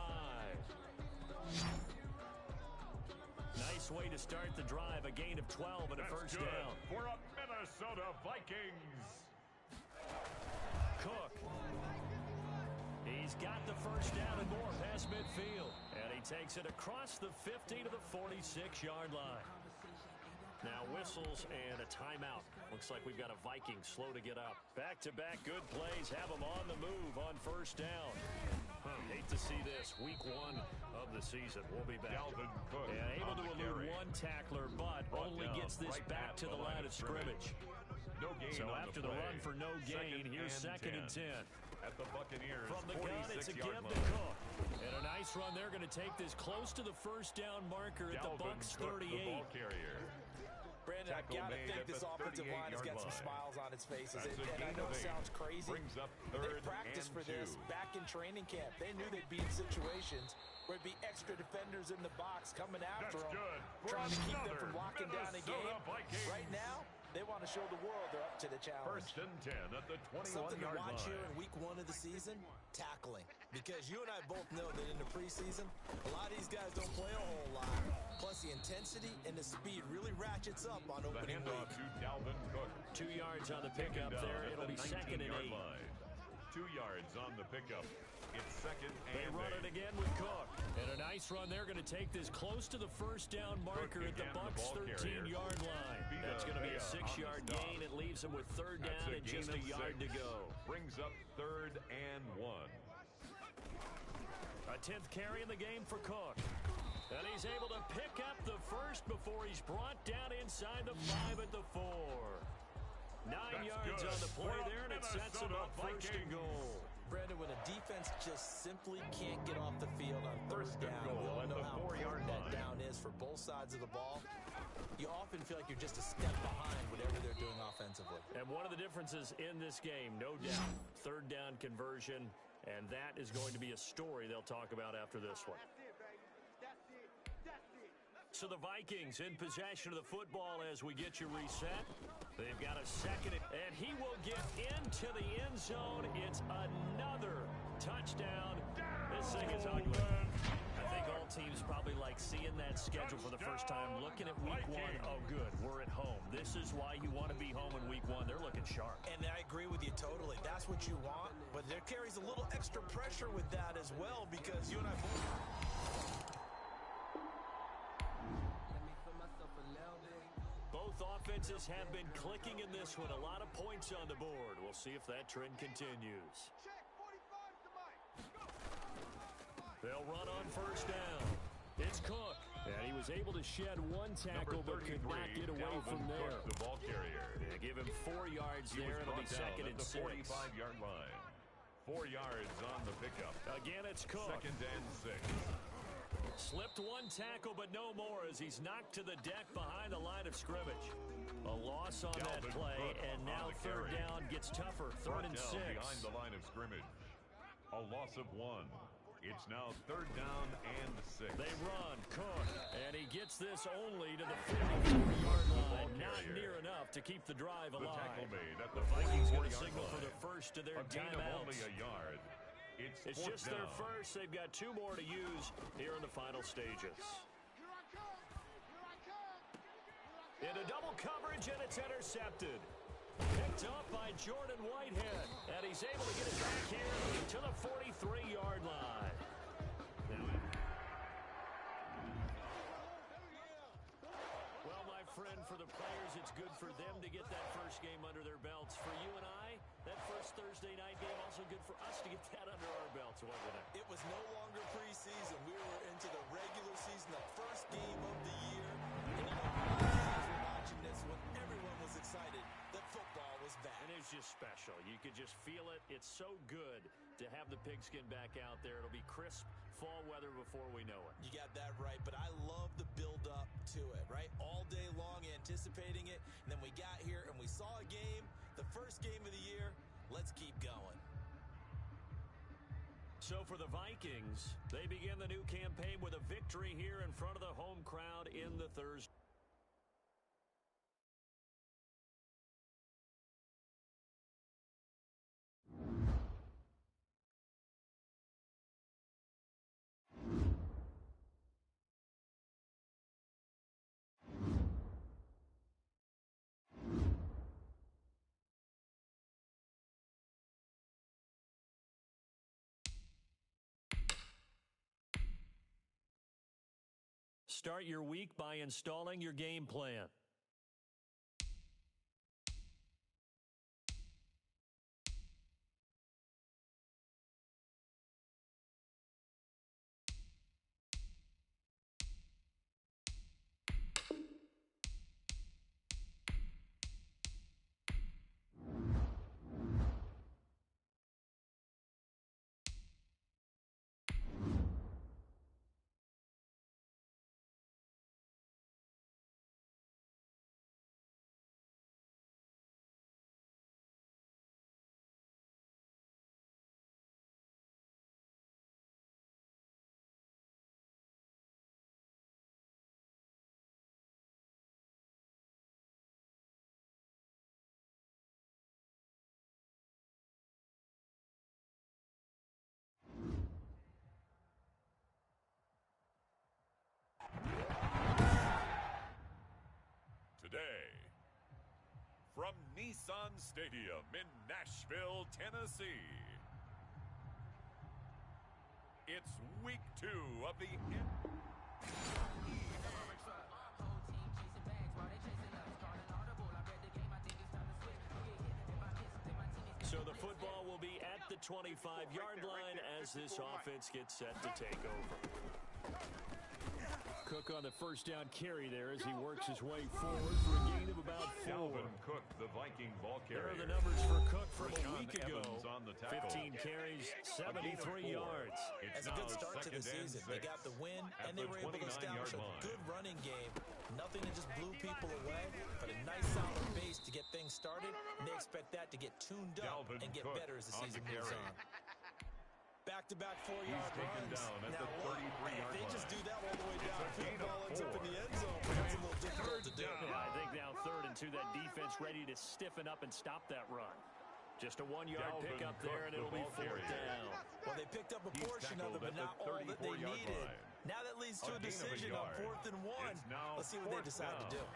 Nice way to start the drive. A gain of 12 and a first down. For a Minnesota Vikings. Cook. He's got the first down and more past midfield. And he takes it across the 50 to the 46-yard line. Now whistles and a timeout. Looks like we've got a Viking slow to get up. Back-to-back good plays have them on the move on first down. Hate to see this. Week 1 of the season. We'll be back. And able to elude one tackler, but only gets this back to the line of scrimmage. No gain so on after the the run for no gain, here's 2nd and 10. At the Buccaneers, from the gun, it's a give to Cook. And a nice run. They're going to take this close to the first down marker at the Bucs 38. Brandon, I've got to think this offensive line has got some smiles on its faces. And I know it sounds crazy. They practiced for this back in training camp. They knew they'd be in situations where it'd be extra defenders in the box coming after them, trying to keep them from locking down a game. Right now, they want to show the world they're up to the challenge. 1st and 10 at the 21-yard line. Something to watch here in Week 1 of the season, tackling. Because you and I both know that in the preseason, a lot of these guys don't play a whole lot. Plus, the intensity and the speed really ratchets up on opening week. To Dalvin Cook. 2 yards on the pickup there. It'll be 2nd and 8. 2 yards on the pickup. It's 2nd and 8. They run it again with Cook. And a nice run. They're going to take this close to the first down marker at the Bucs 13-yard line. That's going to be a 6-yard gain. It leaves them with third down and just a yard to go. Brings up 3rd and 1. A 10th carry in the game for Cook. And he's able to pick up the first before he's brought down inside the 5 at the 4. 9 yards on the play there, and it sets it up 1st and goal. Brandon, when a defense just simply can't get off the field on 3rd down, we all know how 4-yard important that down is for both sides of the ball. You often feel like you're just a step behind whatever they're doing offensively. And one of the differences in this game, no doubt, 3rd down conversion, and that is going to be a story they'll talk about after this one. So the Vikings in possession of the football as we get you reset. They've got a second, and he will get into the end zone. It's another touchdown. This thing is ugly. I think all teams probably like seeing that schedule for the first time, looking at week 1. Oh, good, we're at home. This is why you want to be home in week 1. They're looking sharp. And I agree with you totally. That's what you want, but there carries a little extra pressure with that as well because you and I both... Both offenses have been clicking in this one. A lot of points on the board. We'll see if that trend continues. They'll run on 1st down. It's Cook. And he was able to shed 1 tackle but could not get away from there. The ball carrier. They give him 4 yards there. It'll be 2nd and 6. 45-yard line. 4 yards on the pickup. Again, it's Cook. 2nd and 6. Slipped 1 tackle, but no more as he's knocked to the deck behind the line of scrimmage. A loss on that play, and now 3rd down gets tougher. 3rd and 6. Behind the line of scrimmage. A loss of 1. It's now 3rd down and 6. They run, Cook, and he gets this only to the 44-yard line. Not near enough to keep the drive alive. The tackle made at the Vikings get a signal for the first of their timeouts. Only a yard. It's just their first. They've got 2 more to use here in the final stages. Into double coverage, and it's intercepted. Picked up by Jordan Whitehead, and he's able to get it back here to the 43-yard line. Well, my friend, for the players, it's good for them to get that first game under their belts. For you and I, that first Thursday night game also good for us to get that under our belts, wasn't it? It was no longer preseason. We were into the regular season, the first game of the year. And you know, we were watching this when everyone was excited that football was back. And it's just special. You could just feel it. It's so good to have the pigskin back out there. It'll be crisp fall weather before we know it. You got that right, but I love the build-up to it, right? All day long anticipating it, and then we got here and we saw a game, the first game of the year. Let's keep going. So for the Vikings, they begin the new campaign with a victory here in front of the home crowd in the Thursday. Start your week by installing your game plan. Today, from Nissan Stadium in Nashville, Tennessee, it's week 2 of the So the football will be at the 25-yard line as this offense gets set to take over. Cook on the first down carry there as he works his way forward for a gain of about 4. Dalvin Cook, the Viking ball There carrier. are the numbers for Cook from a Rashaan week ago. Evans on the tackle. 15 carries, A gain of 73 4. yards. As It's a good now start to the 2nd and season. They 6 got the win, at and they the were able to 29-yard establish a line. good running game. Nothing that just blew people away, but a nice solid base to get things started, and they expect that to get tuned up Dalvin and get Cook better as the on season the moves carry. on. Back-to-back 4-yard He's taken runs. down at Now, the look, 33-yard if they just line. do that all the way It's down, a field gain of ball ends up in 4. the end zone, but that's a little difficult to do. Yeah, I think now 3rd and 2, that defense ready to stiffen up and stop that run. Just a 1-yard Dalvin pickup Cook, there, and the it'll be ball 4th carrier. down. Well, they picked up a He's portion of it, tackled but at the not all that they 34-yard needed. line. Now that leads to a A gain of a decision on yard. 4th and 1. It's now Let's see what they 4th decide to do. down.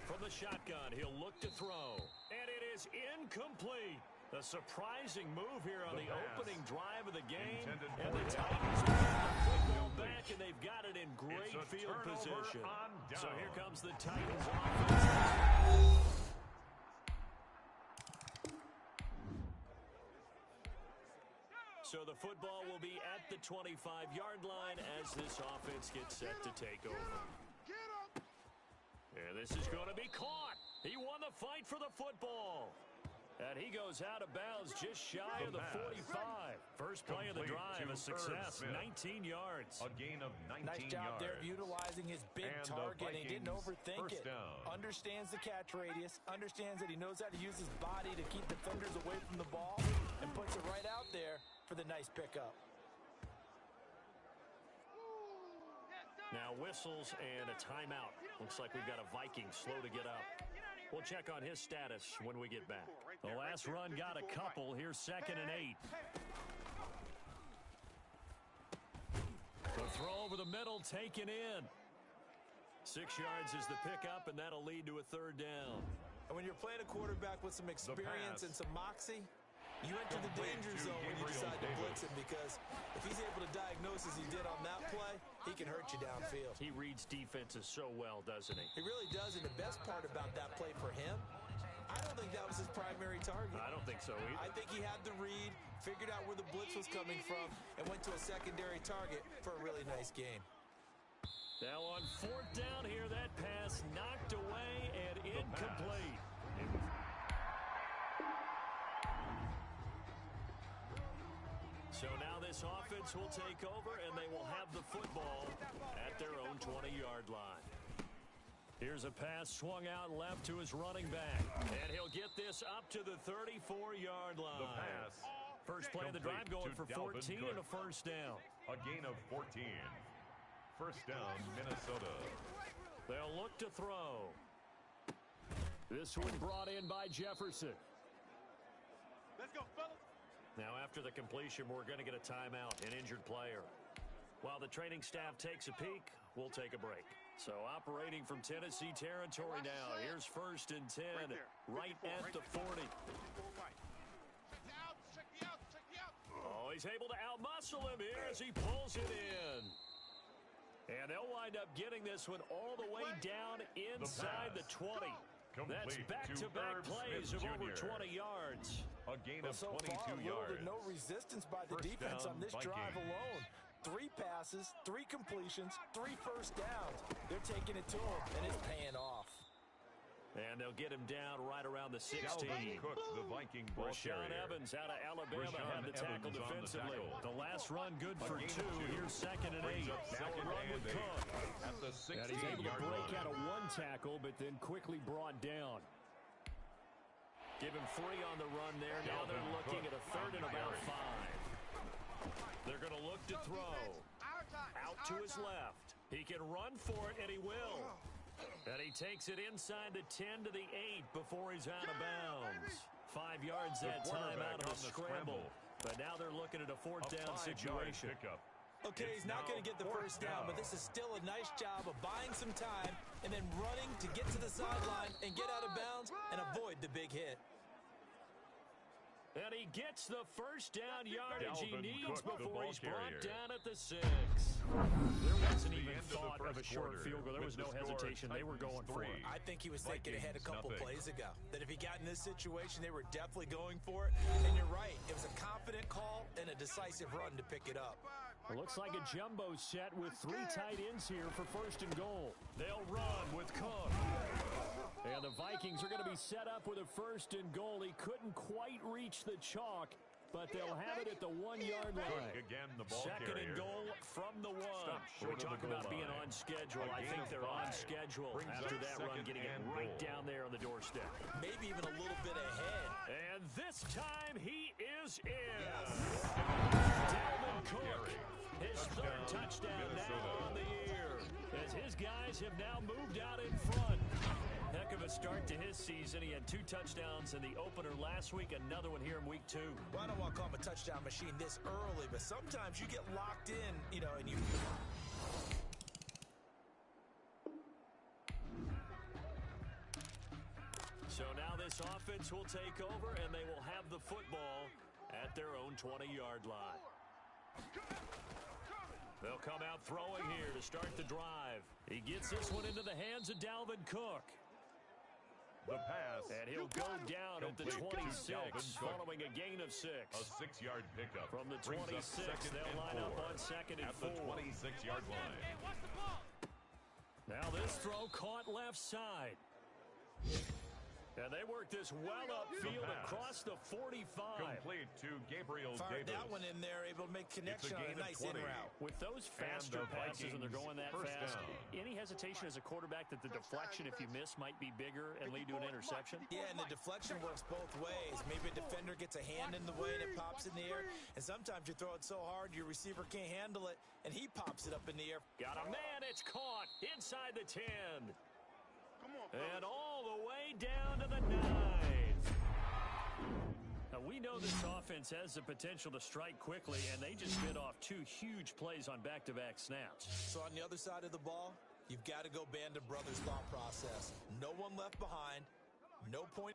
From the shotgun, he'll look to throw. And it is incomplete. A surprising move here on The the pass opening drive of the game. intended And for the him. Titans get the football Incomplete. back, and they've got it in great It's a field turnover position. on So down. here comes the Titans offense. So the football will be at the 25-yard line as this offense gets set to take over. And this is going to be caught. He won the fight for the football. And he goes out of bounds just shy of the 45. First play of the Complete drive, to a success, Irv Smith. 19 yards. A gain of 19 Nice job yards. there of utilizing his big And the target. He didn't Vikings overthink it. first down. Understands the catch radius. Understands that he knows how to use his body to keep defenders away from the ball. And puts it right out there for the nice pickup. Now whistles and a timeout. Looks like we've got a Viking slow to get up. We'll check on his status when we get back. The last run got a couple. Here's 2nd and 8. The throw over the middle taken in. 6 yards is the pickup, and that'll lead to a 3rd down. And when you're playing a quarterback with some experience and some moxie, you enter the danger zone when you decide to blitz him, because if he's able to diagnose as he did on that play, he can hurt you downfield. He reads defenses so well, doesn't he? He really does, and the best part about that play for him, I don't think that was his primary target. I don't think so either. I think he had the read, figured out where the blitz was coming from, and went to a secondary target for a really nice game. Now on 4th down here, that pass knocked away and incomplete. So now this offense will take over, and they will have the football at their own 20-yard line. Here's a pass swung out left to his running back. And he'll get this up to the 34-yard line. The pass. First play of the drive going for 14 and a first down. A gain of 14. First down, Minnesota. They'll look to throw. This one brought in by Jefferson. Let's go, fellas. Now after the completion, we're going to get a timeout, an injured player. While the training staff takes a peek, we'll take a break. So operating from Tennessee territory now. Here's 1st and 10, right at the 40. Oh, he's able to outmuscle him here as he pulls it in. And they'll wind up getting this one all the way down inside the 20. That's back-to-back plays of over 20 yards. A gain of So 22 far, yards. no resistance by the First defense down, on this drive Vikings. alone. 3 passes, 3 completions, 3 first downs. They're taking it to him, and it's paying off. And they'll get him down right around the 16. Dalvin Cook, the Viking ball Rashaan carrier. Evans out of Alabama Rashaan had the tackle Evans on the defensively. tackle. The last run good for A gain 2. of 2. Here's 2nd and 8. Brings up Now a 2nd run and with 8 Cook. at the And he's able to 16-yard break line. out of 1 tackle, but then quickly brought down. Give him 3 on the run there. Now they're Dalvin looking Cook at a 3rd and on the about carry. 5. They're going to look to throw. Out to his left. He can run for it, and he will. And he takes it inside the 10 to the 8 before he's out of bounds. 5 yards that time out of the scramble. But now they're looking at a 4th down situation. Pickup. Okay, he's not going to get the first down, but this is still a nice job of buying some time and then running to get to the sideline and get out of bounds and avoid the big hit. And he gets the first down yardage he Dalvin needs Cook, before he's brought carrier. down at the 6. There wasn't even end of the thought of a first short quarter field goal. There was with no the score, hesitation. They were going for it. Titans 3. I think he was thinking ahead a Vikings, couple nothing. plays ago. That if he got in this situation, they were definitely going for it. And you're right. It was a confident call and a decisive run to pick it up. It looks like a jumbo set with 3 tight ends here for first and goal. They'll run with Cook. And the Vikings are going to be set up with a first and goal. He couldn't quite reach the chalk, but they'll have it at the 1-yard line. Cook again, the ball Second carrier. and goal from the 1. Stop short We of the talk goal about being line. on schedule. A I gain think of they're on 5. schedule Brings after up that run, second getting it and right goal. down there on the doorstep. Maybe even a little bit ahead. And this time he is in. Yes. Dalvin Cook, his third touchdown Minnesota. now on the year, as his guys have now moved out in front. Heck of a start to his season. He had 2 touchdowns in the opener last week, another one here in week 2. Well, I don't want to call him a touchdown machine this early, but sometimes you get locked in, you know, and you... So now this offense will take over, and they will have the football at their own 20-yard line. They'll come out throwing here to start the drive. He gets this one into the hands of Dalvin Cook. The pass. And he'll go down at the Complete to 26, Dalvin Cook. following a gain of 6. A 6-yard pickup. From the Brings up 26, second they'll and line 4 up on second and at 4. the 26-yard line. Now this throw caught left side. And they work this well upfield pass. across the 45. Complete to Gabriel Fired Davis. that one in there, able to make connection on gain a of nice in 20. route. With those faster the passes and they're Vikings going that first fast, down. any hesitation as a quarterback that the deflection, if you miss, might be bigger and lead to an interception? Yeah, and the deflection works both ways. Maybe a defender gets a hand in the way and it pops in the air. And sometimes you throw it so hard your receiver can't handle it, and he pops it up in the air. Got a man, it's caught inside the 10. And all the way down to the 9. Now, we know this offense has the potential to strike quickly, and they just bit off 2 huge plays on back-to-back snaps. So on the other side of the ball, you've got to go band of brothers thought process. No one left behind. No point.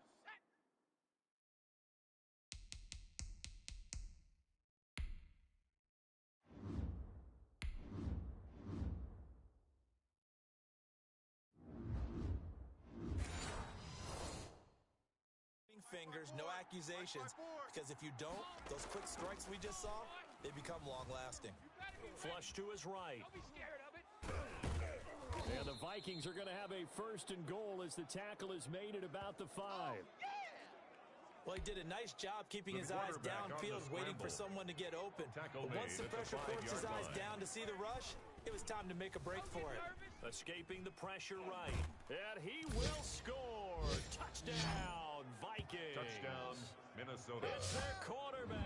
Fingers, no accusations, because if you don't, those quick strikes we just saw, they become long-lasting. Flush to his right. And the Vikings are going to have a first and goal as the tackle is made at about the 5. Well, he did a nice job keeping his eyes downfield, waiting for someone to get open. Tackle But once the made at the pressure forced his 5-yard eyes line. down to see the rush, it was time to make a break for it. Escaping the pressure right. And he will score. Touchdown, Vikings. Touchdown, Minnesota. It's their quarterback.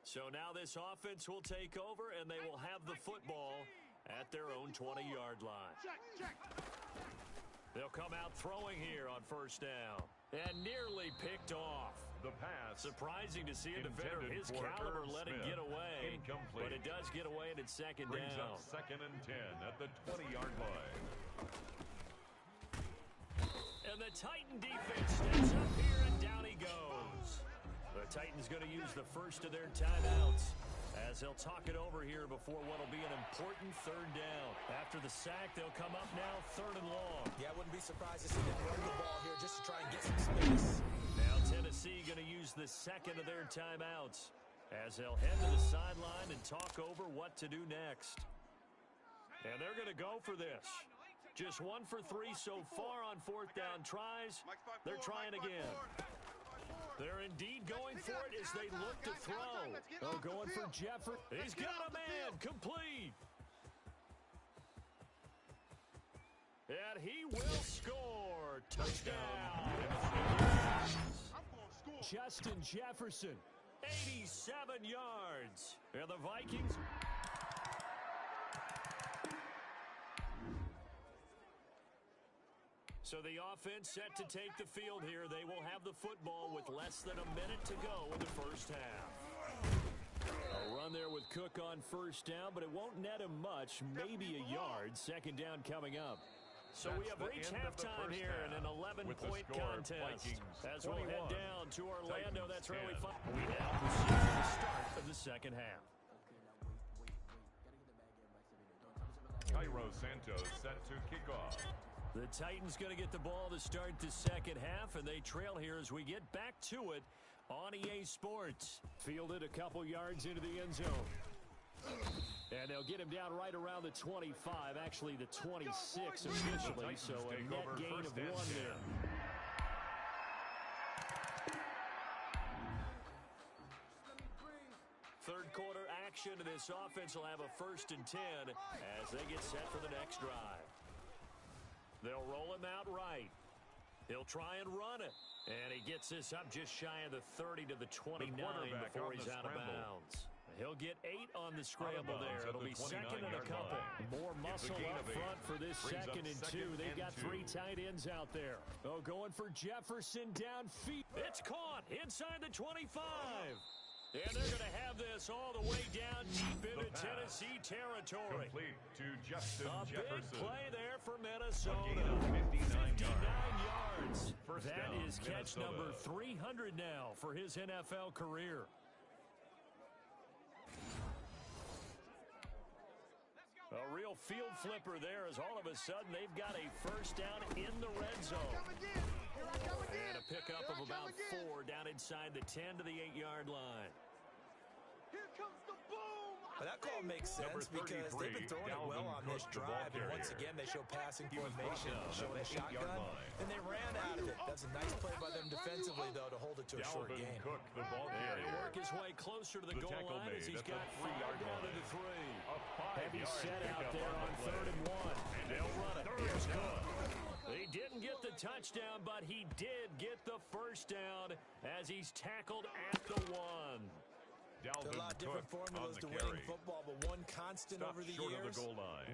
So now this offense will take over, and they will have the football at their own 20-yard line. They'll come out throwing here on first down. And nearly picked off. The pass. Surprising to see a defender of Intended his for caliber Irv let it Smith. get away. Incomplete. But it does get away, and it's second Brings down. up second and 10 at the 20-yard line. And the Titan defense steps up here, and down he goes. The Titans going to use the first of their timeouts as they'll talk it over here before what will be an important third down. After the sack, they'll come up now third and long. Yeah, I wouldn't be surprised to see them run the ball here just to try and get some space. Now Tennessee going to use the second of their timeouts as they'll head to the sideline and talk over what to do next. And they're going to go for this. Just 1 for 3 so far on fourth down tries. They're trying again. They're indeed going for it as they look to throw. Oh, going for Jefferson. He's got a man, complete. And he will score. Touchdown. Justin Jefferson. 87 yards. And the Vikings... So the offense set to take the field here. They will have the football with less than a minute to go in the first half. A run there with Cook on first down, but it won't net him much, maybe a yard. Second down coming up. So we have reached halftime here in an 11-point contest. As we'll head down to Orlando, that's where we find. We now proceed to the start of the second half. Cairo Santos set to kick off. The Titans going to get the ball to start the second half, and they trail here as we get back to it on EA Sports. Fielded a couple yards into the end zone. And they'll get him down right around the 25, actually the 26 officially, so a net gain of 1 there. Third quarter action, and this offense will have a 1st and 10 as they get set for the next drive. They'll roll him out right. He'll try and run it. And he gets this up just shy of the 30 to the 29 before he's out of bounds. He'll get 8 on the scramble there. It'll be 2nd and a couple. More muscle up front for this 2nd and 2. They've got 3 tight ends out there. Oh, going for Jefferson downfield. It's caught inside the 25. And they're going to have this all the way down deep into Tennessee territory. Complete to Justin A Jefferson. big play there for Minnesota. 59 yards. First That down, is catch Minnesota. number 300 now for his NFL career. A real field flipper there as all of a sudden they've got a 1st down in the red zone. And a pickup of about 4 down inside the 10 to the 8-yard line. Here comes the boom. But that call makes sense because they've been throwing it well on this drive. And once again, they show passing formation, showing a shotgun, and they ran out of it. That's a nice play by them defensively, though, to hold it to a short gain. Cook, the ball And carrier. he'll work his way closer to the goal tackle line as made he's at the got 5 3-yard down line. to the 3. Heavy set out pickup there on on the play. 3rd and 1. And they'll run it. Here's Cook. He didn't get the touchdown, but he did get the 1st down as he's tackled at the 1. There are a lot of different formulas to winning football, but one constant over the years,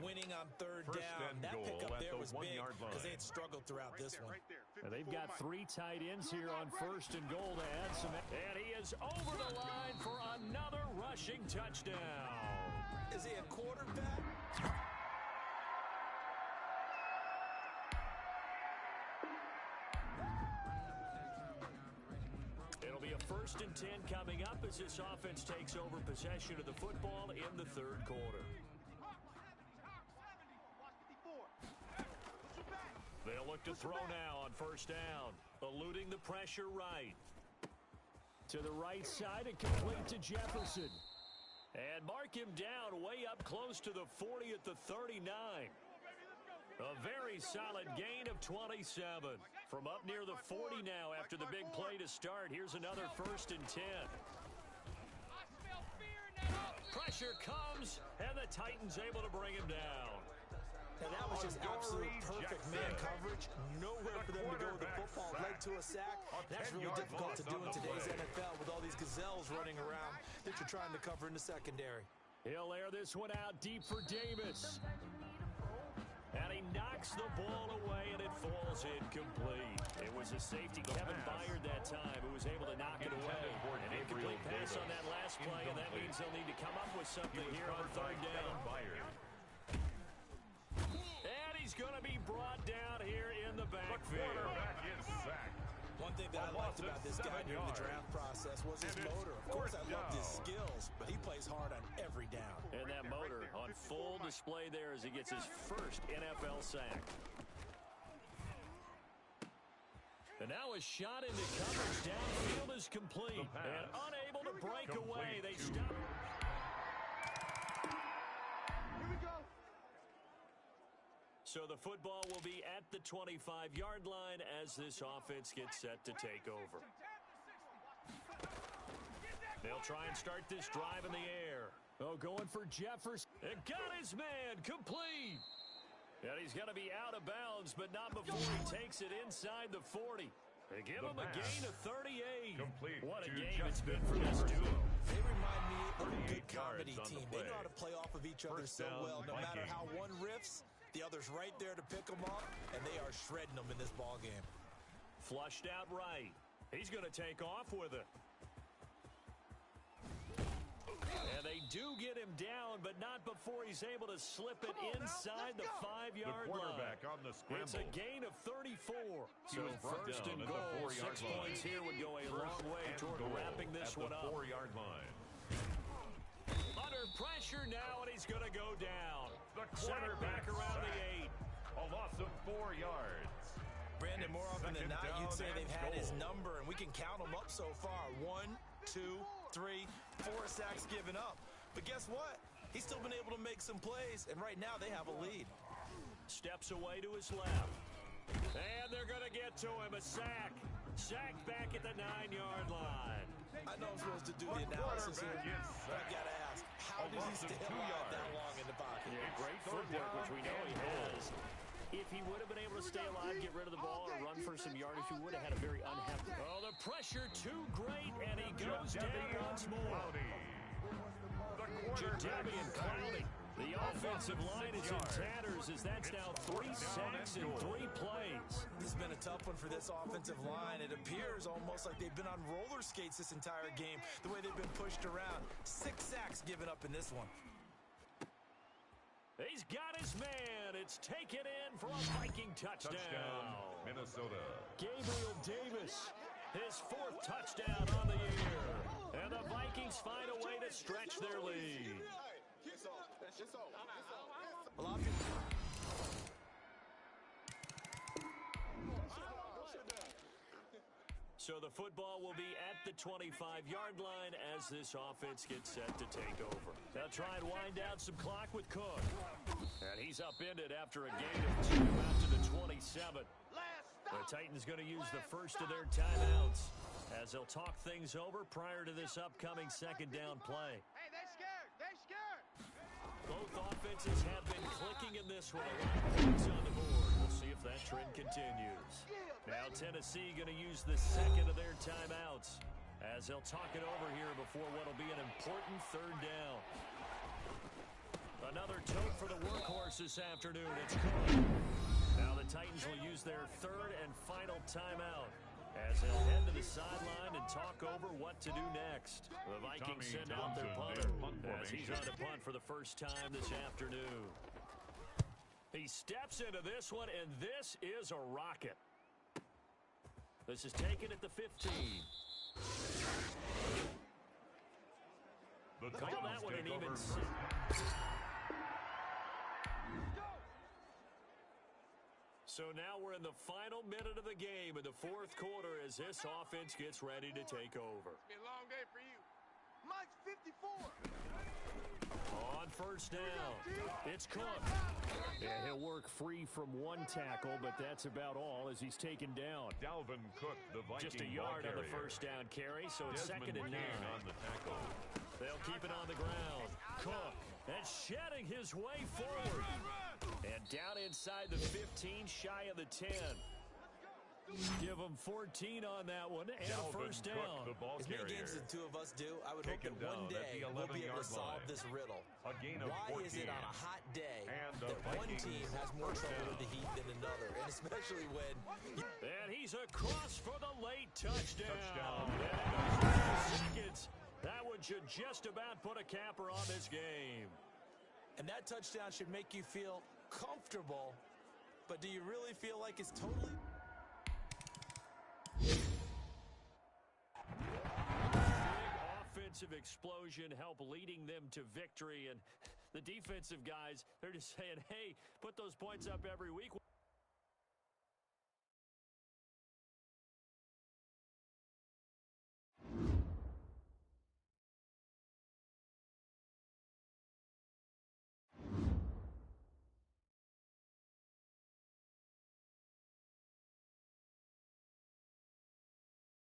winning on 3rd down. That pickup there was big because they had struggled throughout this one. And they've got 3 tight ends here on 1st and goal to add some. And he is over the line for another rushing touchdown. Is he a quarterback? It'll be a 1st and 10 coming up as this offense takes over possession of the football in the 3rd quarter. They'll look to throw now on 1st down, eluding the pressure right. To the right side and complete to Jefferson. And mark him down way up close to the 40 at the 39. A very solid gain of 27. From up near the 40 now after the big play to start. Here's another 1st and 10. Pressure comes, and the Titans able to bring him down. And that was just absolute perfect man coverage. Nowhere for them to go with the football. Led to a sack. That's really difficult to do in today's NFL with all these gazelles running around that you're trying to cover in the secondary. He'll air this one out deep for Davis. And he knocks the ball away, and it falls incomplete. It was a safety, Kevin Byard, that time, who was able to knock it away. An incomplete pass on that last play, and that means they'll need to come up with something here on 3rd down. And he's going to be brought down here in the backfield. One thing that I liked about this guy during the draft process was his motor. Of course, I loved his skills, but he plays hard on every down. And that motor on full display there as he gets his 1st NFL sack. And now a shot into coverage downfield is complete. And unable to break away. They stop. Here we go. So the football will be at the 25-yard line as this offense gets set to take over. They'll try and start this drive in the air. Oh, going for Jefferson. And got his man complete. And he's going to be out of bounds, but not before he takes it inside the 40. They give him a gain of 38. What a game it's been for this duo. They remind me of a good comedy team. They know how to play off of each other so well. No matter how one riffs, the other's right there to pick them up, and they are shredding them in this ball game. Flushed out right. He's going to take off with it. And they do get him down, but not before he's able to slip it inside the 5-yard line. Quarterback on the scramble. It's a gain of 34. So first and goal, 6 points here would go a long way toward wrapping this one up. 4-yard line. Under pressure now, and he's going to go down. The quarterback around the 8. A loss of 4 yards. Brandon, more often than not, you'd say they've had his number, and we can count them up so far. 1, 2, 3, 4 sacks given up. But guess what? He's still been able to make some plays, and right now they have a lead. Steps away to his left. And they're going to get to him. A sack. Sacked back at the 9-yard line. I know I'm supposed to do the analysis here, but I got to ask, how does he stay alive that long in the pocket? Yeah, great footwork, which we know he has. If he would have been able to stay alive, get rid of the ball, or run for some yardage, he would have had a very unhappy. Oh, the pressure too great, and he goes down once more. Jadeveon Clowney. The offensive line is in tatters as that's now 3 sacks in 3 plays. This has been a tough one for this offensive line. It appears almost like they've been on roller skates this entire game, the way they've been pushed around. 6 sacks given up in this one. He's got his man. It's taken in for a Viking touchdown. Minnesota. Gabriel Davis, his 4th touchdown on the year. And the Vikings find a way to stretch their lead. So the football will be at the 25-yard line as this offense gets set to take over. They'll try and wind down some clock with Cook. And he's upended after a gain of 2 out to the 27. The Titans going to use the first of their timeouts as they'll talk things over prior to this upcoming 2nd down play. Hey, they're scared. They're scared. Both offenses have been clicking in this one. A lot of points on the board. We'll see if that trend continues. Now Tennessee going to use the 2nd of their timeouts as they'll talk it over here before what will be an important 3rd down. Another tote for the workhorse this afternoon. It's Cook. Now the Titans will use their 3rd and final timeout as they'll head to the sideline and talk over what to do next. The Vikings send out their punter as he's on to punt for the first time this afternoon. He steps into this one, and this is a rocket. This is taken at the 15. Call that one an even 6. So now we're in the final minute of the game in the 4th quarter as this offense gets ready to take over. It's been a long day for you. Mike's 54. On first down, it's Cook. Yeah, he'll work free from 1 tackle, but that's about all as he's taken down. Dalvin Cook, the Viking just a yard on the first down carry, so it's Desmond 2nd and 9. on the tackle. They'll keep it on the ground. Cook, and shedding his way forward. And down inside the 15, shy of the 10. Give him 14 on that one, and a first down. Cook, the ball As many games as the 2 of us do, I would hope that one day we'll be able to solve this riddle. Why is it on a hot day that one team has more trouble with the heat than another, and especially when... And he's across for the late touchdown. And in those 2 seconds, that one should just about put a capper on this game. And that touchdown should make you feel comfortable, but do you really feel like it's totally... Big offensive explosion help leading them to victory, and the defensive guys, they're just saying, hey, put those points up every week.